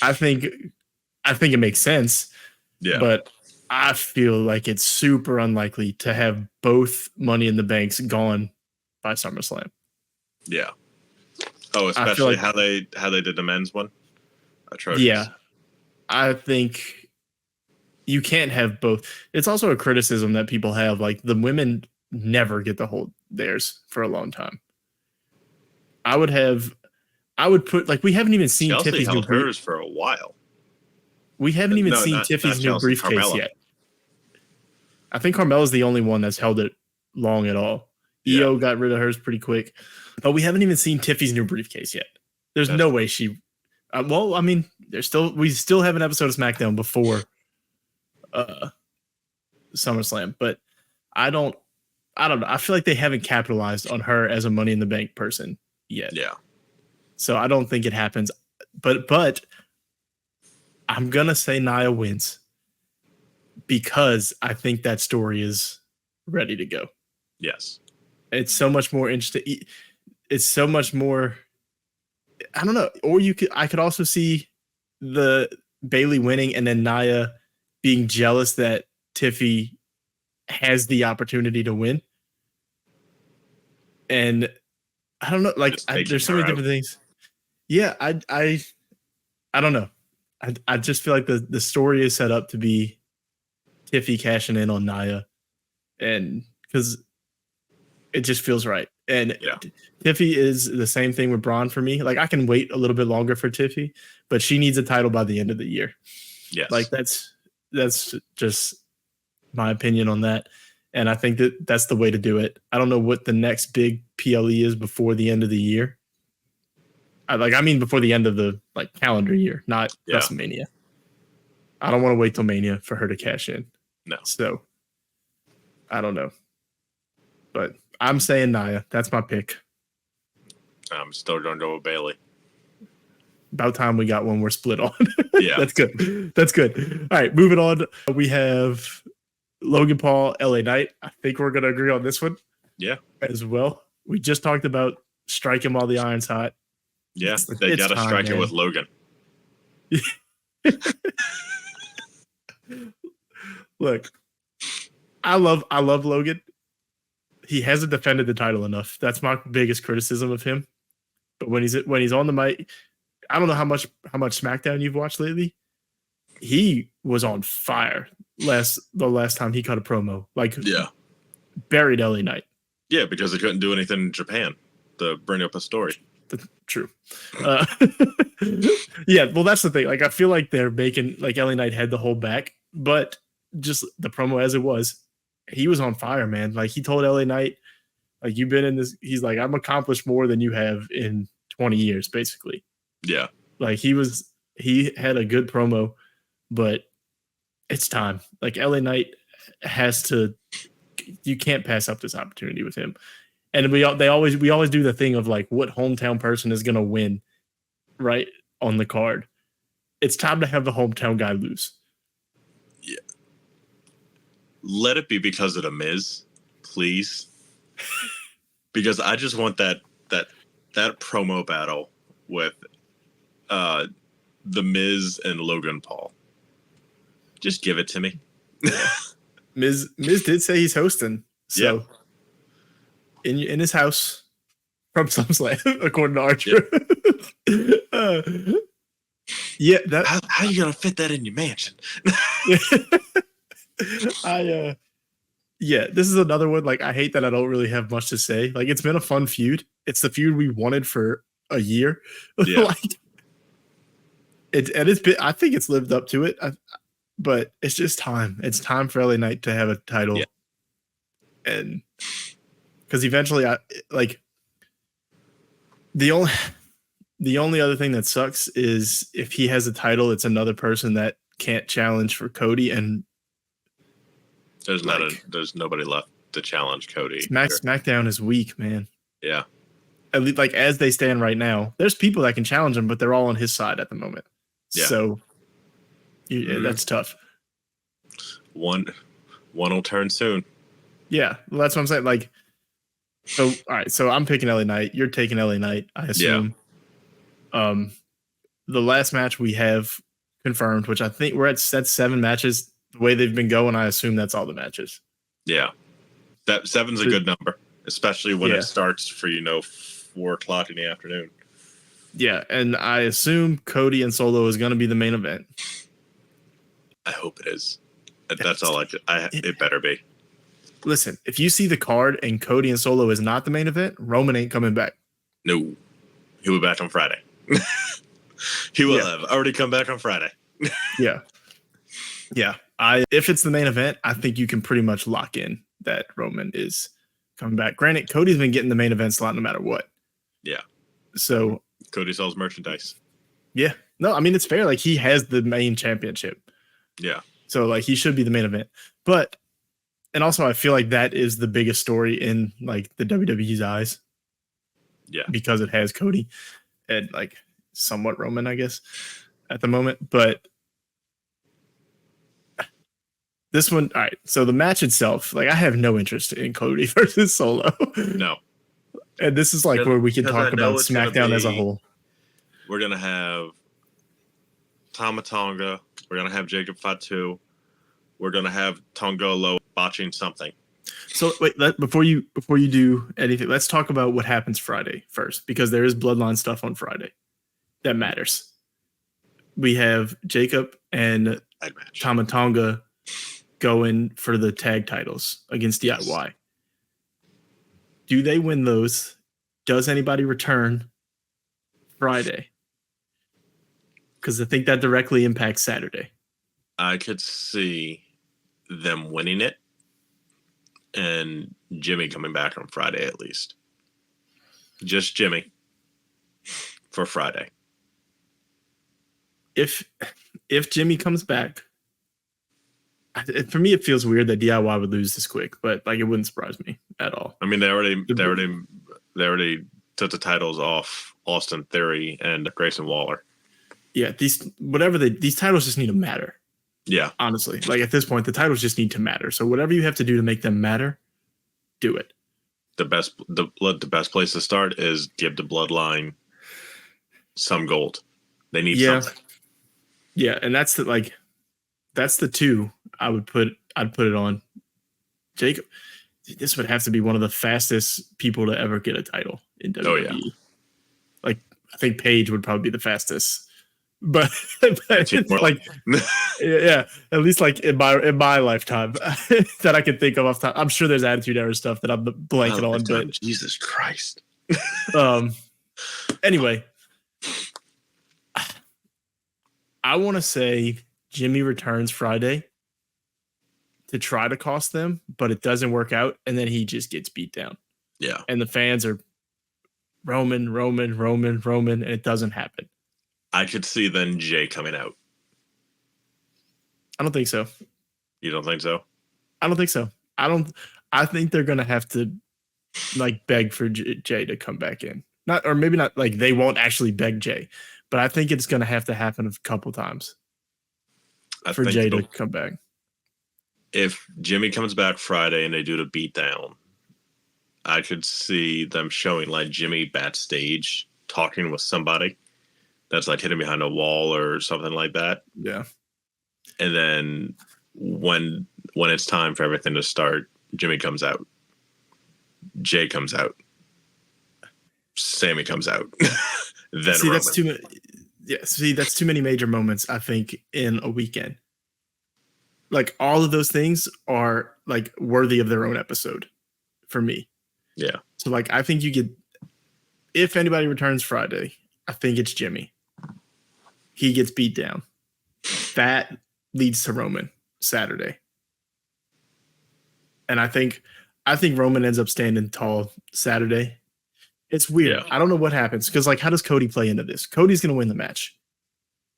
Speaker 1: it makes sense.
Speaker 2: Yeah.
Speaker 1: But I feel like it's super unlikely to have both Money in the Banks gone by SummerSlam.
Speaker 2: Yeah. Oh, especially how they did the men's one. Atrocious.
Speaker 1: Yeah, I think you can't have both. It's also a criticism that people have. Like the women never get to hold theirs for a long time. I would put like we haven't even seen
Speaker 2: Chelsea
Speaker 1: Tiffy's
Speaker 2: held hers for a while.
Speaker 1: We haven't even seen Tiffy's new
Speaker 2: Chelsea,
Speaker 1: briefcase
Speaker 2: Carmella.
Speaker 1: yet. I think Carmella's the only one that's held it long at all. EO got rid of hers pretty quick, but we haven't even seen Tiffy's new briefcase yet. There's no way she. Well, I mean, we still have an episode of SmackDown before SummerSlam, but I don't know. I feel like they haven't capitalized on her as a Money in the Bank person yet.
Speaker 2: Yeah.
Speaker 1: So I don't think it happens. But I'm gonna say Nia wins because I think that story is ready to go.
Speaker 2: Yes.
Speaker 1: It's so much more interesting. It's so much more. I don't know. Or I could also see the Bayley winning and then Nia being jealous that Tiffy has the opportunity to win. And I don't know. Like there's so many different things. Yeah, I don't know. I just feel like the story is set up to be Tiffy cashing in on Nia, and because it just feels right. And Tiffy is the same thing with Braun for me. Like I can wait a little bit longer for Tiffy, but she needs a title by the end of the year.
Speaker 2: Yes,
Speaker 1: like that's just my opinion on that. And I think that's the way to do it. I don't know what the next big PLE is before the end of the year. I mean before the end of the calendar year, not WrestleMania. I don't want to wait till Mania for her to cash in.
Speaker 2: No.
Speaker 1: So I don't know. But I'm saying Nia. That's my pick.
Speaker 2: I'm still going to go with Bayley.
Speaker 1: About time we got one we're split on.
Speaker 2: Yeah.
Speaker 1: That's good. That's good. All right, moving on. We have Logan Paul, LA Knight. I think we're going to agree on this one.
Speaker 2: Yeah.
Speaker 1: As well. We just talked about strike him while the iron's hot.
Speaker 2: Yeah, they got to strike it with Logan.
Speaker 1: Look, I love Logan. He hasn't defended the title enough. That's my biggest criticism of him. But when he's on the mic, I don't know how much SmackDown you've watched lately. He was on fire the last time he cut a promo. Buried LA Knight.
Speaker 2: Yeah, because they couldn't do anything in Japan to bring up a story.
Speaker 1: True. Yeah, well, that's the thing. I feel like they're making LA Knight had to hold back, but just the promo as it was, he was on fire, man. He told LA Knight, you've been in this. He's like, I'm accomplished more than you have in 20 years, basically.
Speaker 2: Yeah.
Speaker 1: He had a good promo, but it's time. LA Knight has to. You can't pass up this opportunity with him. And we always do the thing of what hometown person is going to win right on the card. It's time to have the hometown guy lose.
Speaker 2: Yeah. Let it be because of the Miz, please. Because I just want that promo battle with the Miz and Logan Paul. Just give it to me.
Speaker 1: Miz did say he's hosting. So. Yeah. In his house from SummerSlam, according to Archer. Yep.
Speaker 2: How are you gonna fit that in your mansion?
Speaker 1: This is another one. I hate that I don't really have much to say. It's been a fun feud. It's the feud we wanted for a year.
Speaker 2: Yeah.
Speaker 1: It's been. I think it's lived up to it. But it's just time. It's time for LA Knight to have a title.
Speaker 2: Yeah.
Speaker 1: And. Because eventually, the only other thing that sucks is if he has a title, it's another person that can't challenge for Cody, and
Speaker 2: there's nobody left to challenge Cody.
Speaker 1: SmackDown is weak, man.
Speaker 2: Yeah,
Speaker 1: at least as they stand right now, there's people that can challenge him, but they're all on his side at the moment.
Speaker 2: Yeah.
Speaker 1: So that's tough.
Speaker 2: One will turn soon.
Speaker 1: Yeah, well, that's what I'm saying. So, all right. So I'm picking LA Knight. You're taking LA Knight, I assume. Yeah. The last match we have confirmed, which I think we're at 7 matches. The way they've been going, I assume that's all the matches.
Speaker 2: Yeah. That 7's a good number. especially when it starts for 4:00 in the afternoon.
Speaker 1: Yeah, and I assume Cody and Solo is going to be the main event.
Speaker 2: I hope it is. That's all it better be.
Speaker 1: Listen, if you see the card and Cody and Solo is not the main event, Roman ain't coming back.
Speaker 2: No, he'll be back on Friday. He will have already come back on Friday.
Speaker 1: Yeah. If it's the main event, I think you can pretty much lock in that Roman is coming back. Granted, Cody's been getting the main event slot no matter what.
Speaker 2: Yeah.
Speaker 1: So
Speaker 2: Cody sells merchandise.
Speaker 1: Yeah. No, I mean, it's fair. Like, he has the main championship.
Speaker 2: Yeah.
Speaker 1: So, like, he should be the main event. But, and also, I feel like that is the biggest story in, like, the WWE's eyes.
Speaker 2: Yeah.
Speaker 1: Because it has Cody and, like, somewhat Roman, I guess, at the moment. But this one, all right. So, the match itself, like, I have no interest in Cody versus Solo.
Speaker 2: No.
Speaker 1: And this is, like, where we can talk about SmackDown as a whole.
Speaker 2: We're going to have Tama Tonga. We're going to have Jacob Fatu. We're going to have Tongolo botching something.
Speaker 1: So wait, before you do anything, let's talk about what happens Friday first, because there is bloodline stuff on Friday that matters. We have Jacob and Tama Tonga going for the tag titles against DIY. Do they win those? Does anybody return Friday? Because I think that directly impacts Saturday.
Speaker 2: I could see them winning it and Jimmy coming back on Friday at least. Just Jimmy for Friday.
Speaker 1: If Jimmy comes back, for me it feels weird that DIY would lose this quick, but like it wouldn't surprise me at all.
Speaker 2: I mean, they already took the titles off Austin Theory and Grayson Waller.
Speaker 1: Yeah, these titles just need to matter.
Speaker 2: Yeah.
Speaker 1: Honestly. Like at this point, the titles just need to matter. So whatever you have to do to make them matter, do it.
Speaker 2: The best place to start is give the bloodline some gold. They need something.
Speaker 1: Yeah, and that's the two I'd put it on. Jacob, this would have to be one of the fastest people to ever get a title in WWE. Oh, yeah. Like I think Paige would probably be the fastest. But like yeah, at least like in my lifetime that I can think of off the top. I'm sure there's Attitude Era stuff that I'm blanking on, but
Speaker 2: Jesus Christ.
Speaker 1: Anyway, I want to say Jimmy returns Friday to try to cost them, but it doesn't work out, and then he just gets beat down.
Speaker 2: Yeah.
Speaker 1: And the fans are Roman, and it doesn't happen.
Speaker 2: I could see then Jay coming out.
Speaker 1: I don't think so.
Speaker 2: You don't think so?
Speaker 1: I don't think so. I think they're gonna have to like beg for Jay to come back in. Maybe not like they won't actually beg Jay, but I think it's gonna have to happen a couple times for Jay to come back.
Speaker 2: If Jimmy comes back Friday and they do the beatdown, I could see them showing like Jimmy backstage talking with somebody that's like hidden behind a wall or something like that.
Speaker 1: Yeah.
Speaker 2: And then when it's time for everything to start, Jimmy comes out. Jay comes out. Sammy comes out. Then
Speaker 1: see, Roman. That's too many. Yeah, see, that's too many major moments, I think, in a weekend. Like all of those things are like worthy of their own episode for me.
Speaker 2: Yeah.
Speaker 1: So like I think you get, if anybody returns Friday, I think it's Jimmy. He gets beat down. That leads to Roman Saturday. And I think Roman ends up standing tall Saturday. It's weird. Yeah. I don't know what happens because like how does Cody play into this? Cody's going to win the match.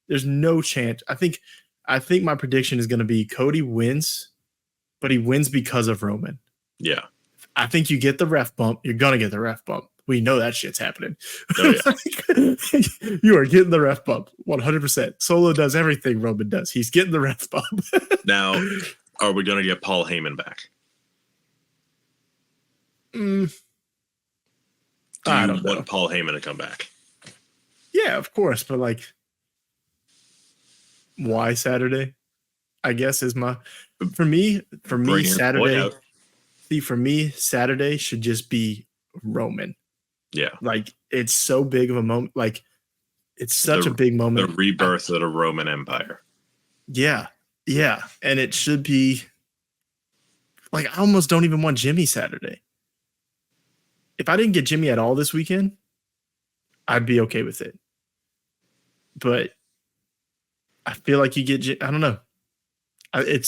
Speaker 1: There's no chance. I think my prediction is going to be Cody wins, but he wins because of Roman.
Speaker 2: Yeah.
Speaker 1: I think you get the ref bump. You're going to get the ref bump. We know that shit's happening.
Speaker 2: Oh, yeah.
Speaker 1: You are getting the ref bump 100%. Solo does everything Roman does. He's getting the ref bump.
Speaker 2: Now, are we going to get Paul Heyman back? Do you want Paul Heyman to come back?
Speaker 1: Yeah, of course. But like, why Saturday? I guess is for me Saturday. See, for me, Saturday should just be Roman.
Speaker 2: Yeah.
Speaker 1: Like, it's so big of a moment. Like, it's such a big moment.
Speaker 2: The rebirth of the Roman Empire.
Speaker 1: Yeah. Yeah. And it should be like, I almost don't even want Jimmy Saturday. If I didn't get Jimmy at all this weekend, I'd be okay with it. But I feel like you get, I don't know. I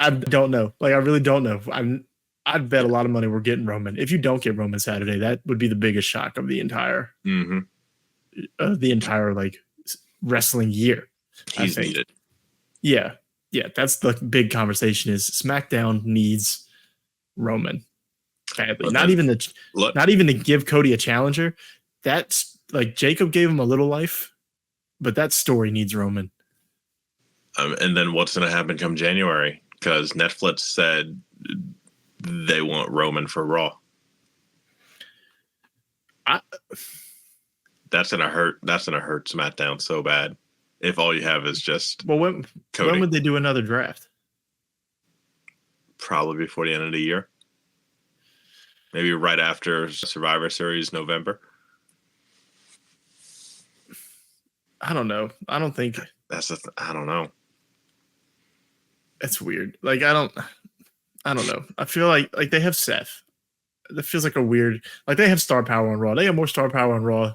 Speaker 1: don't know. Like, I really don't know. I'd bet a lot of money we're getting Roman. If you don't get Roman Saturday, that would be the biggest shock of the entire, like wrestling year.
Speaker 2: He's needed.
Speaker 1: Yeah. That's the big conversation. Is SmackDown needs Roman badly. Not even to give Cody a challenger. That's like Jacob gave him a little life, but that story needs Roman.
Speaker 2: And then what's going to happen come January? Because Netflix said they want Roman for Raw. That's gonna hurt. That's gonna hurt SmackDown so bad. If all you have is just
Speaker 1: when would they do another draft?
Speaker 2: Probably before the end of the year. Maybe right after Survivor Series, November.
Speaker 1: I don't know. I don't think
Speaker 2: I don't know.
Speaker 1: It's weird. Like I don't know. I feel like they have Seth. That feels like a weird. Like they have star power on Raw. They have more star power on Raw.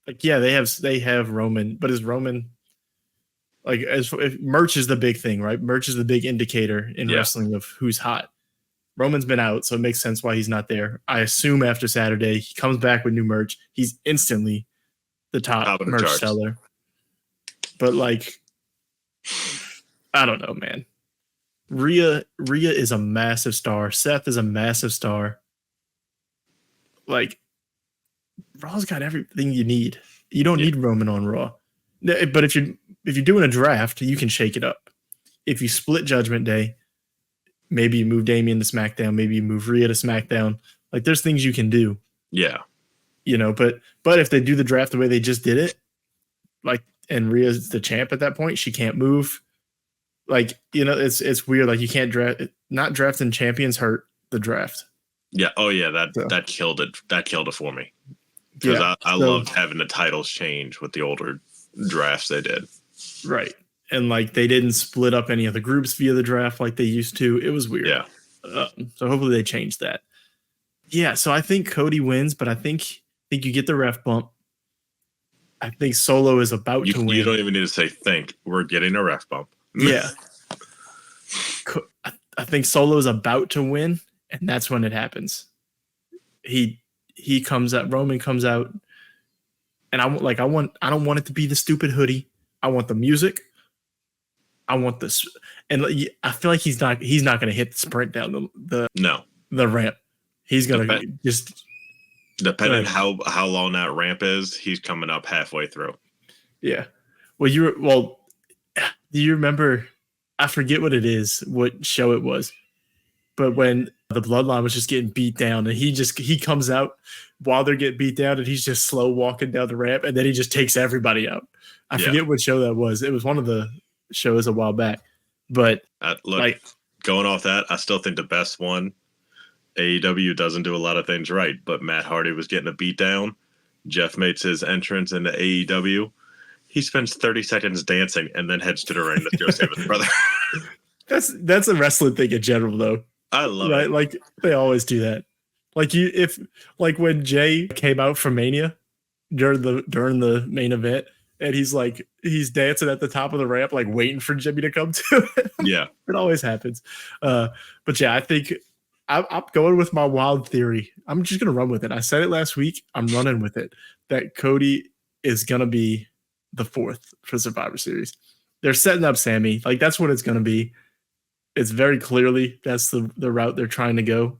Speaker 1: Like yeah, they have Roman, but is Roman like if merch is the big thing, right? Merch is the big indicator in wrestling of who's hot. Roman's been out, so it makes sense why he's not there. I assume after Saturday he comes back with new merch. He's instantly the top merch seller. But like, I don't know, man. Rhea is a massive star. Seth is a massive star. Like, Raw's got everything you need. You don't need Roman on Raw. But if you're doing a draft, you can shake it up. If you split Judgment Day, maybe you move Damian to SmackDown, maybe you move Rhea to SmackDown. Like, there's things you can do.
Speaker 2: Yeah.
Speaker 1: You know, but if they do the draft the way they just did it, like, and Rhea's the champ at that point, she can't move. Like, you know, it's weird. Like, you can't draft. Not drafting champions hurt the draft.
Speaker 2: Yeah. Oh yeah. That killed it. That killed it for me. Because I loved having the titles change with the older drafts they did.
Speaker 1: Right. And like they didn't split up any of the groups via the draft like they used to. It was weird.
Speaker 2: Yeah.
Speaker 1: So hopefully they change that. Yeah. So I think Cody wins, but I think you get the ref bump. I think Solo is about to win.
Speaker 2: You don't even need to say think. We're getting a ref bump.
Speaker 1: Yeah. I think Solo is about to win, and that's when it happens. He comes out, Roman comes out, and I don't want it to be the stupid hoodie. I want the music. I want this, and I feel like he's not going to hit the sprint down the ramp. He's going to just
Speaker 2: depending how long that ramp is. He's coming up halfway through.
Speaker 1: Yeah. Do you remember? I forget what it is, what show it was, but when the bloodline was just getting beat down, and he comes out while they're getting beat down, and he's just slow walking down the ramp, and then he just takes everybody out. I forget what show that was. It was one of the shows a while back, but
Speaker 2: going off that, I still think the best one. AEW doesn't do a lot of things right, but Matt Hardy was getting a beat down. Jeff makes his entrance into AEW. He spends 30 seconds dancing and then heads to the ring to go save his brother.
Speaker 1: That's a wrestling thing in general, though.
Speaker 2: I love it.
Speaker 1: Like they always do that. Like when Jay came out from Mania during the main event, and he's dancing at the top of the ramp, like waiting for Jimmy to come to it.
Speaker 2: Yeah,
Speaker 1: it always happens. But yeah, I think I'm going with my wild theory. I'm just gonna run with it. I said it last week. I'm running with it. That Cody is gonna be the fourth for Survivor Series. They're setting up Sammy. Like that's what it's gonna be. It's very clearly that's the route they're trying to go.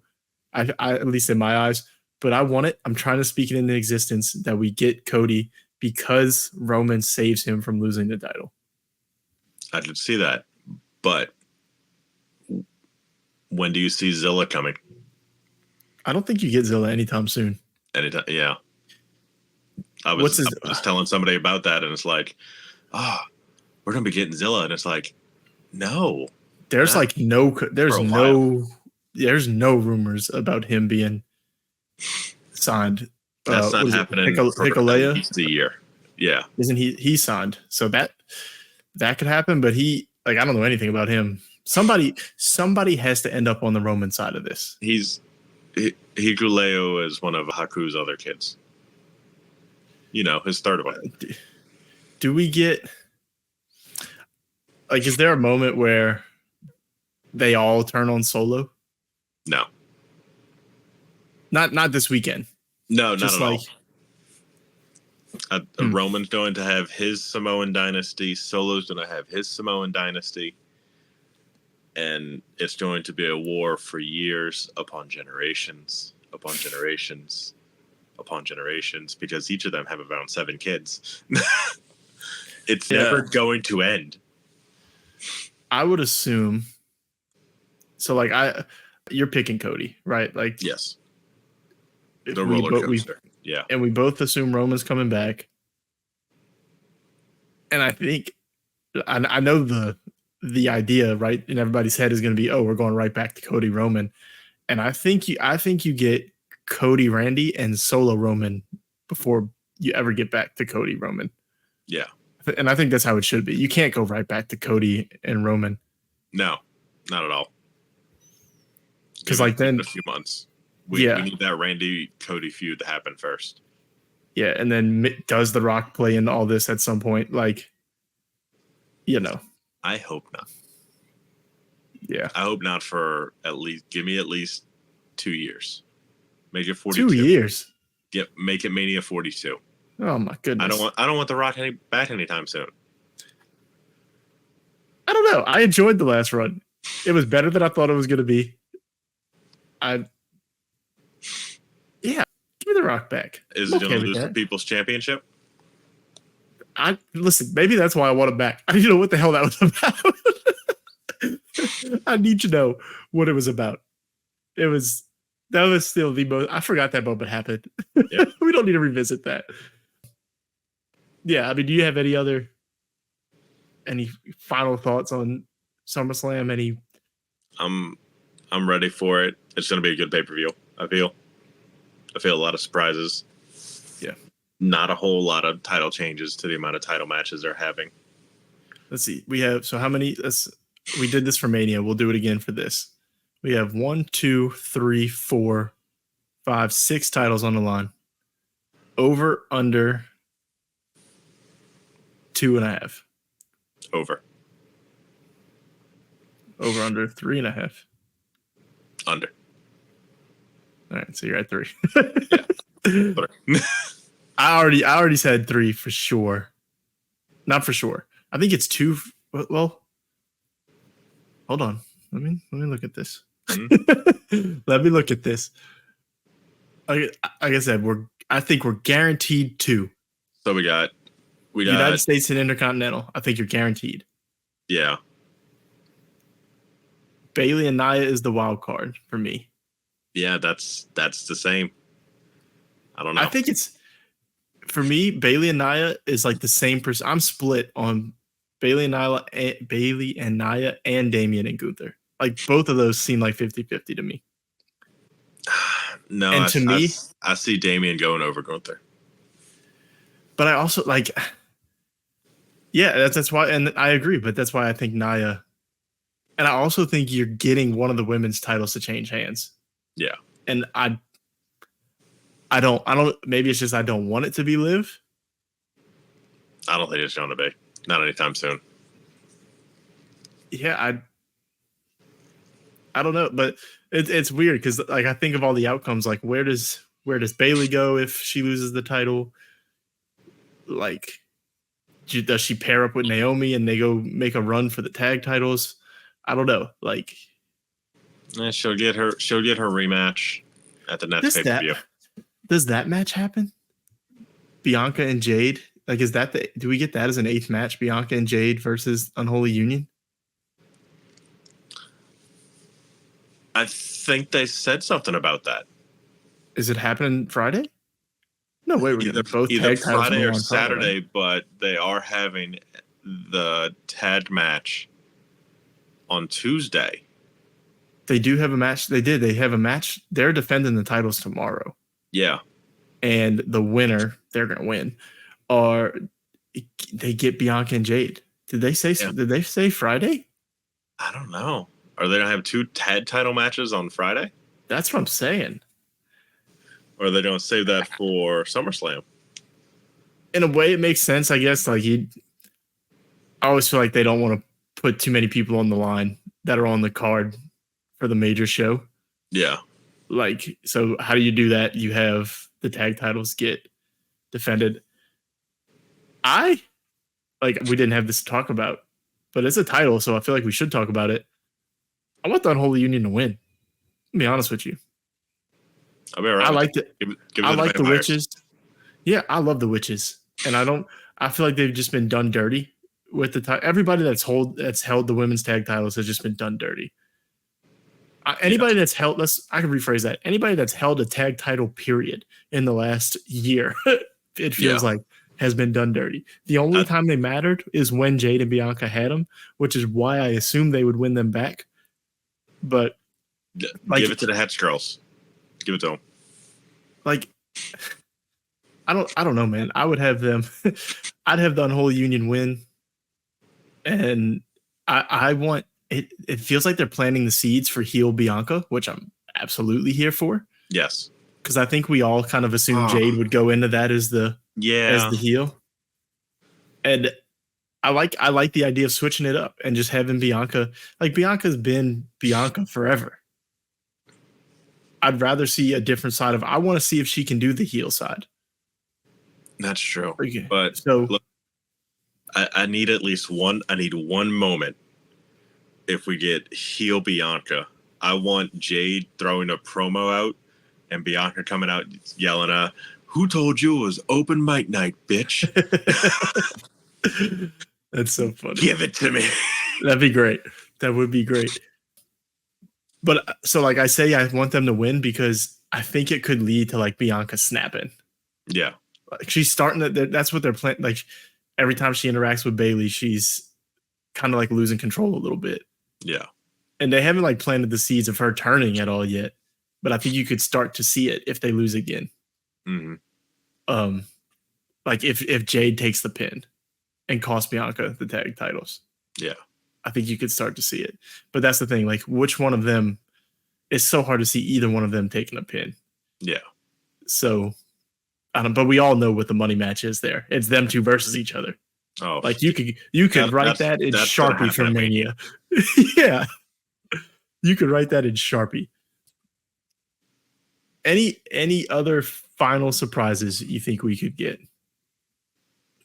Speaker 1: I at least in my eyes. But I want it. I'm trying to speak it into existence that we get Cody because Roman saves him from losing the title.
Speaker 2: I could see that. But when do you see Zilla coming?
Speaker 1: I don't think you get Zilla anytime soon.
Speaker 2: Anytime, yeah. I was telling somebody about that, and it's like, we're gonna be getting Zilla, and it's like, no.
Speaker 1: There's no there's no rumors about him being signed.
Speaker 2: That's not happening for
Speaker 1: Hikuleo?
Speaker 2: at least a year. Yeah.
Speaker 1: Isn't he signed? So that could happen, but I don't know anything about him. Somebody has to end up on the Roman side of this.
Speaker 2: Hikuleo is one of Haku's other kids. His third one.
Speaker 1: Do we get is there a moment where they all turn on Solo?
Speaker 2: No.
Speaker 1: Not this weekend.
Speaker 2: No, not at all. Roman's going to have his Samoan dynasty. Solo's going to have his Samoan dynasty. And it's going to be a war for years upon generations, upon generations, upon generations, because each of them have around 7 kids. It's never going to end.
Speaker 1: I would assume. So, you're picking Cody, right?
Speaker 2: Yes. The roller coaster. Yeah.
Speaker 1: And we both assume Roman's coming back. And I think, I know the idea, right, in everybody's head is going to be, we're going right back to Cody Roman. And I think you get Cody Randy and Solo Roman before you ever get back to Cody Roman.
Speaker 2: Yeah.
Speaker 1: And I think that's how it should be. You can't go right back to Cody and Roman.
Speaker 2: No, not at all.
Speaker 1: Because then
Speaker 2: a few months. We need that Randy Cody feud to happen first.
Speaker 1: Yeah, and then does The Rock play in all this at some point?
Speaker 2: I hope not.
Speaker 1: Yeah.
Speaker 2: I hope not for give me at least 2 years. Make it 42.
Speaker 1: 2 years?
Speaker 2: Yep, make it Mania 42.
Speaker 1: Oh my goodness.
Speaker 2: I don't want The Rock back anytime soon.
Speaker 1: I don't know. I enjoyed the last run. It was better than I thought it was going to be. Give me The Rock back.
Speaker 2: Is it going to lose the People's Championship?
Speaker 1: Listen, maybe that's why I want him back. I need to know what the hell that was about. I need to know what it was about. That was still the most. I forgot that moment happened. Yeah. We don't need to revisit that. Yeah, I mean, do you have any final thoughts on SummerSlam?
Speaker 2: I'm ready for it. It's going to be a good pay-per-view. I feel a lot of surprises.
Speaker 1: Yeah.
Speaker 2: Not a whole lot of title changes to the amount of title matches they're having.
Speaker 1: Let's see. We have how many? We did this for Mania. We'll do it again for this. We have 1, 2, 3, 4, 5, 6 titles on the line. Over, under 2.5.
Speaker 2: Over,
Speaker 1: under 3.5.
Speaker 2: Under.
Speaker 1: All right, so you're at 3.
Speaker 2: Yeah.
Speaker 1: I already said 3 for sure. Not for sure. I think it's 2. Well, hold on. Let me look at this. Mm-hmm. Let me look at this. Like I said, I think we're guaranteed 2.
Speaker 2: So we got
Speaker 1: United States and Intercontinental. I think you're guaranteed.
Speaker 2: Yeah.
Speaker 1: Bayley and Nia is the wild card for me.
Speaker 2: Yeah, that's the same. I don't know.
Speaker 1: I think it's, for me, Bayley and Nia is the same person. I'm split on Bayley and Nia and Damian and Gunther. Both of those seem like 50-50 to me.
Speaker 2: No, and I see Damian going over Gunther.
Speaker 1: But I also that's why, and I agree, but that's why I think Nia, and I also think you're getting one of the women's titles to change hands.
Speaker 2: Yeah.
Speaker 1: And I don't, maybe it's just I don't want it to be Liv.
Speaker 2: I don't think it's going to be. Not anytime soon.
Speaker 1: Yeah, I don't know, but it's weird because I think of all the outcomes. Where does Bayley go if she loses the title? Does she pair up with Naomi and they go make a run for the tag titles? I don't know.
Speaker 2: She'll get her rematch at the next pay-per-view.
Speaker 1: Does that match happen? Bianca and Jade? Is that do we get that as an 8th match? Bianca and Jade versus Unholy Union?
Speaker 2: I think they said something about that.
Speaker 1: Is it happening Friday? No way. We're
Speaker 2: either Friday or Saturday, right? But they are having the tag match on Tuesday.
Speaker 1: They do have a match. They have a match. They're defending the titles tomorrow.
Speaker 2: Yeah.
Speaker 1: And the winner, they're gonna win. Or they get Bianca and Jade. Did they say Friday?
Speaker 2: I don't know. Are they gonna have 2 tag title matches on Friday?
Speaker 1: That's what I'm saying.
Speaker 2: Or are they gonna save that for SummerSlam?
Speaker 1: In a way, it makes sense, I guess. Like I always feel like they don't want to put too many people on the line that are on the card for the major show.
Speaker 2: Yeah.
Speaker 1: Like, so how do you do that? You have the tag titles get defended. We didn't have this to talk about, but it's a title, so I feel like we should talk about it. I want the Unholy Union to win. To be honest with you.
Speaker 2: I'll be all right.
Speaker 1: I like it. I like the Witches. Yeah, I love the Witches. And I feel like they've just been done dirty with the everybody that's held the women's tag titles has just been done dirty. Anybody that's held, I can rephrase that. Anybody that's held a tag title period in the last year, it feels like has been done dirty. The only time they mattered is when Jade and Bianca had them, which is why I assumed they would win them back. But
Speaker 2: give it to the Hetch girls. Give it to them.
Speaker 1: Like, I don't know, man. I would have them. I'd have the Unholy Union win, and I want it. It feels like they're planting the seeds for heel Bianca, which I'm absolutely here for.
Speaker 2: Yes,
Speaker 1: because I think we all kind of assumed Jade would go into that as the heel, and I like the idea of switching it up and just having Bianca. Like, Bianca's been Bianca forever. I'd rather see a different side of. I want to see if she can do the heel side.
Speaker 2: That's true.
Speaker 1: Okay.
Speaker 2: But
Speaker 1: so
Speaker 2: look, I need at least one. I need one moment. If we get heel Bianca, I want Jade throwing a promo out and Bianca coming out yelling, "Who told you it was open mic night, bitch?"
Speaker 1: That's so funny.
Speaker 2: Give it to me.
Speaker 1: That'd be great. That would be great. But so, like I say, I want them to win because I think it could lead to like Bianca snapping.
Speaker 2: Yeah.
Speaker 1: Like, she's starting to, that's what they're planning. Like, every time she interacts with Bayley, she's kind of like losing control a little bit.
Speaker 2: Yeah.
Speaker 1: And they haven't like planted the seeds of her turning at all yet. But I think you could start to see it if they lose again.
Speaker 2: Mm-hmm.
Speaker 1: Like if Jade takes the pin and costs Bianca the tag titles.
Speaker 2: Yeah.
Speaker 1: I think you could start to see it. But that's the thing. Like, which one of them, it's so hard to see either one of them taking a pin.
Speaker 2: Yeah.
Speaker 1: So, but we all know what the money match is there. It's them two versus each other.
Speaker 2: Oh,
Speaker 1: like you could write that in Sharpie for Mania. Yeah. You could write that in Sharpie. Any other final surprises you think we could get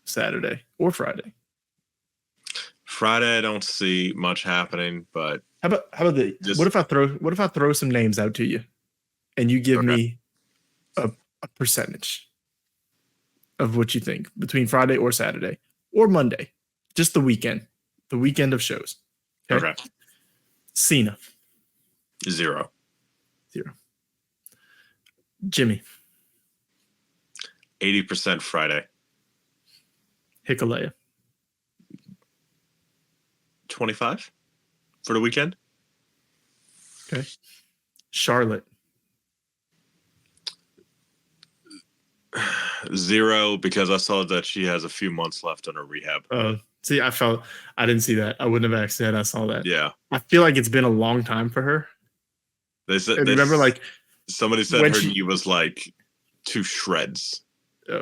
Speaker 1: Saturday or Friday?
Speaker 2: Friday, I don't see much happening, but
Speaker 1: how about what if I throw some names out to you and you give me a percentage of what you think between Friday or Saturday or Monday, just the weekend of shows. Okay. Cena.
Speaker 2: 0.
Speaker 1: Jimmy.
Speaker 2: 80% Friday.
Speaker 1: Hikulea.
Speaker 2: 25 for the weekend.
Speaker 1: Okay. Charlotte.
Speaker 2: 0 because I saw that she has a few months left on her rehab.
Speaker 1: See, I didn't see that. I wouldn't have asked that. I saw that.
Speaker 2: Yeah.
Speaker 1: I feel like it's been a long time for her.
Speaker 2: They said,
Speaker 1: remember, like,
Speaker 2: somebody said her knee was like 2 shreds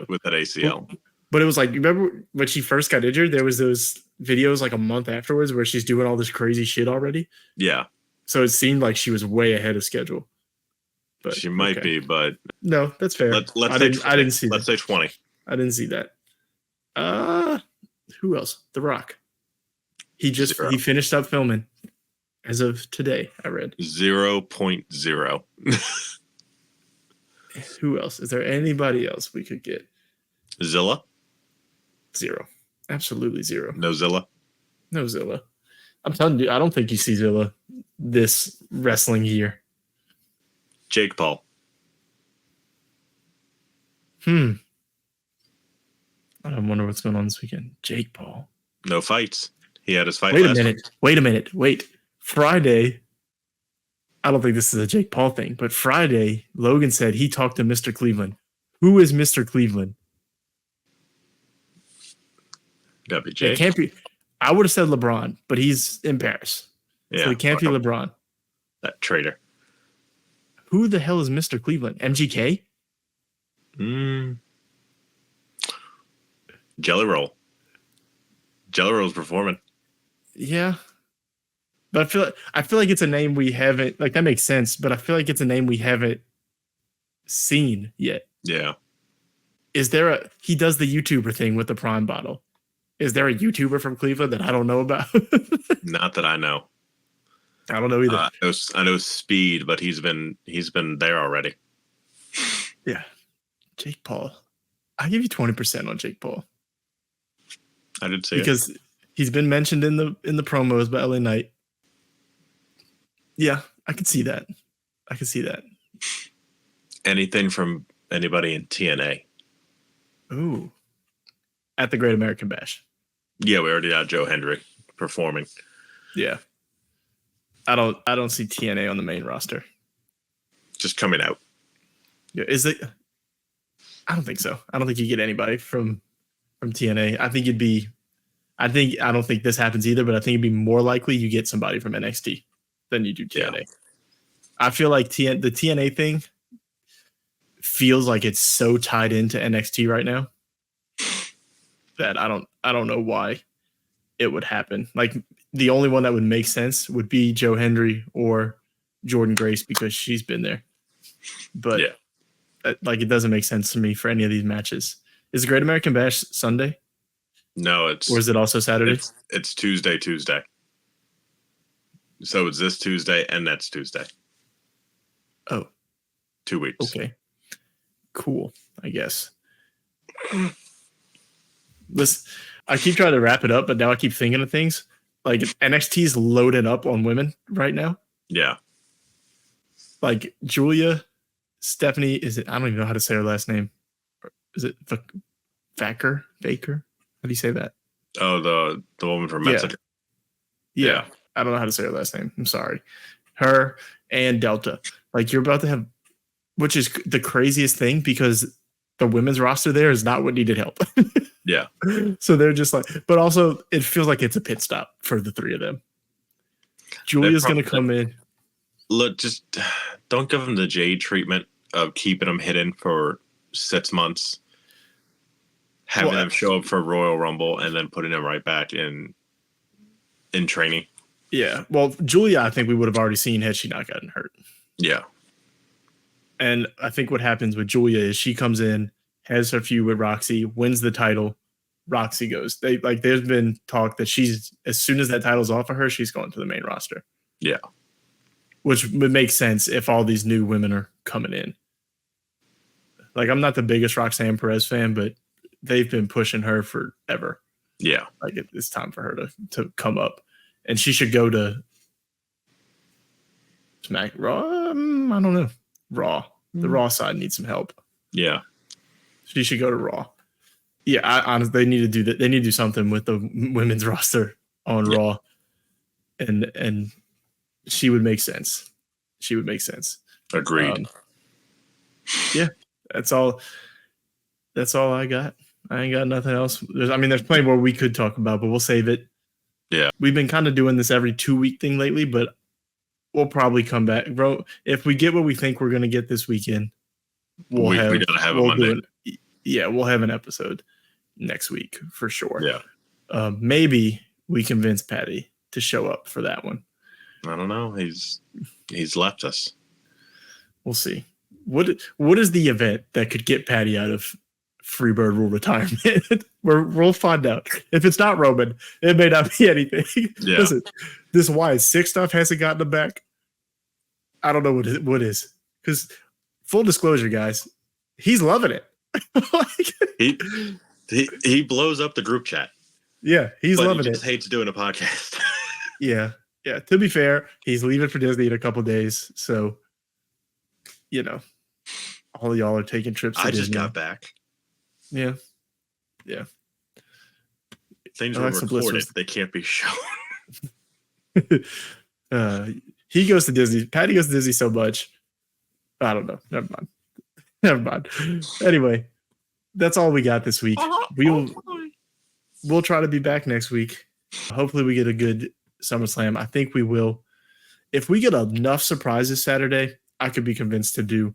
Speaker 2: with that ACL.
Speaker 1: But it was like, remember when she first got injured, there was those videos like a month afterwards where she's doing all this crazy shit already.
Speaker 2: Yeah.
Speaker 1: So it seemed like she was way ahead of schedule. But
Speaker 2: she might be, but
Speaker 1: no, that's fair.
Speaker 2: I
Speaker 1: didn't see that.
Speaker 2: Let's say 20.
Speaker 1: I didn't see that. Who else? The Rock. He finished up filming as of today, I read.
Speaker 2: 0.0.
Speaker 1: Who else? Is there anybody else we could get?
Speaker 2: Zilla?
Speaker 1: 0. Absolutely 0.
Speaker 2: No Zilla?
Speaker 1: No Zilla. I'm telling you, I don't think you see Zilla this wrestling year.
Speaker 2: Jake Paul.
Speaker 1: I wonder what's going on this weekend. Jake Paul.
Speaker 2: No fights. He had his fight
Speaker 1: Wait a minute. Friday. I don't think this is a Jake Paul thing, but Friday, Logan said he talked to Mr. Cleveland. Who is Mr. Cleveland?
Speaker 2: Gotta be Jake.
Speaker 1: It can't be. I would have said LeBron, but he's in Paris.
Speaker 2: Yeah,
Speaker 1: so it can't be LeBron.
Speaker 2: That traitor.
Speaker 1: Who the hell is Mr. Cleveland? MGK?
Speaker 2: Jelly Roll. Jelly Roll's performing.
Speaker 1: Yeah. But I feel like it's a name we haven't, like, that makes sense, but I feel like it's a name we haven't seen yet.
Speaker 2: Yeah.
Speaker 1: Is there he does the YouTuber thing with the Prime bottle. Is there a YouTuber from Cleveland that I don't know about?
Speaker 2: Not that I know.
Speaker 1: I don't know either.
Speaker 2: I know Speed, but he's been there already.
Speaker 1: Yeah. Jake Paul. I'll give you 20% on Jake Paul.
Speaker 2: I did see
Speaker 1: because he's been mentioned in the promos by LA Knight. Yeah, I could see that.
Speaker 2: Anything from anybody in TNA?
Speaker 1: Ooh. At the Great American Bash.
Speaker 2: Yeah, we already got Joe Hendry performing.
Speaker 1: Yeah. I don't see TNA on the main roster. Just
Speaker 2: coming out.
Speaker 1: Yeah, is it? I don't think so. I don't think you get anybody from TNA. I don't think this happens either, but I think it'd be more likely you get somebody from NXT than you do TNA. Yeah. I feel like the TNA thing feels like it's so tied into NXT right now that I don't know why it would happen. Like, the only one that would make sense would be Joe Hendry or Jordan Grace because she's been there. But like, it doesn't make sense to me for any of these matches. Is the Great American Bash Sunday?
Speaker 2: No,
Speaker 1: or is it also Saturday?
Speaker 2: It's Tuesday. So it's this Tuesday and next Tuesday.
Speaker 1: Oh.
Speaker 2: 2 weeks.
Speaker 1: Okay. Cool, I guess. Listen, I keep trying to wrap it up, but now I keep thinking of things. Like, NXT's loaded up on women right now. Yeah. Like, Julia, Stephanie, I don't even know how to say her last name. Is it Baker? How do you say that? Oh, the woman from Mexico. Yeah. I don't know how to say her last name. I'm sorry. Her and Delta. Like, you're about to have, which is the craziest thing because the women's roster there is not what needed help. Yeah. So they're just like, but also it feels like it's a pit stop for the three of them. Julia's going to come in.
Speaker 2: Look, just don't give them the Jade treatment of keeping them hidden for 6 months. Having them show up for Royal Rumble and then putting them right back in training.
Speaker 1: Yeah. Well, Julia, I think we would have already seen had she not gotten hurt. Yeah. And I think what happens with Julia is she comes in, has her feud with Roxy, wins the title. Roxy goes. There's been talk that as soon as that title's off of her, she's going to the main roster. Yeah. Which would make sense if all these new women are coming in. Like, I'm not the biggest Roxanne Perez fan, but they've been pushing her forever. Yeah. Like, it's time for her to come up. And she should go to Raw. I don't know. Raw. The Raw side needs some help. Yeah. She should go to Raw. Yeah, honestly, they need to do that. They need to do something with the women's roster on Raw. And she would make sense. Agreed. Yeah. That's all I got. I ain't got nothing else. There's plenty more we could talk about, but we'll save it. Yeah. We've been kind of doing this every 2-week thing lately, but we'll probably come back. Bro, if we get what we think we're going to get this weekend, we gotta have a Monday. We'll have an episode next week for sure. Yeah. Maybe we convince Patty to show up for that one.
Speaker 2: I don't know. He's left us.
Speaker 1: We'll see. What is the event that could get Patty out of Freebird Rule retirement? We'll find out. If it's not Roman, it may not be anything. Yeah. Listen, this Wyatt Sicks stuff hasn't gotten him back. I don't know what is. Because full disclosure, guys, he's loving it.
Speaker 2: he blows up the group chat.
Speaker 1: Yeah, he's loving it.
Speaker 2: He just hates doing a podcast.
Speaker 1: Yeah. To be fair, he's leaving for Disney in a couple days, so all of y'all are taking trips.
Speaker 2: I just got back.
Speaker 1: Yeah.
Speaker 2: Things were recorded. They can't be shown.
Speaker 1: He goes to Disney. Patty goes to Disney so much. I don't know. Never mind. Never mind. Anyway, that's all we got this week. We'll try to be back next week. Hopefully we get a good SummerSlam. I think we will. If we get enough surprises Saturday, I could be convinced to do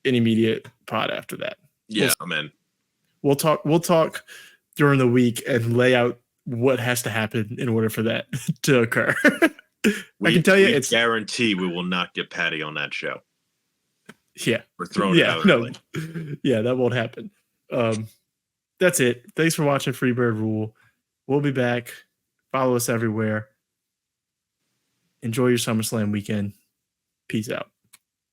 Speaker 1: an immediate pod after that.
Speaker 2: Yeah, I'm in.
Speaker 1: We'll talk during the week and lay out what has to happen in order for that to occur. I can tell you, it's
Speaker 2: guarantee we will not get Patty on that show.
Speaker 1: Yeah,
Speaker 2: we're throwing it out early.
Speaker 1: Yeah, that won't happen. That's it. Thanks for watching Freebird Rule. We'll be back. Follow us everywhere. Enjoy your SummerSlam weekend. Peace out.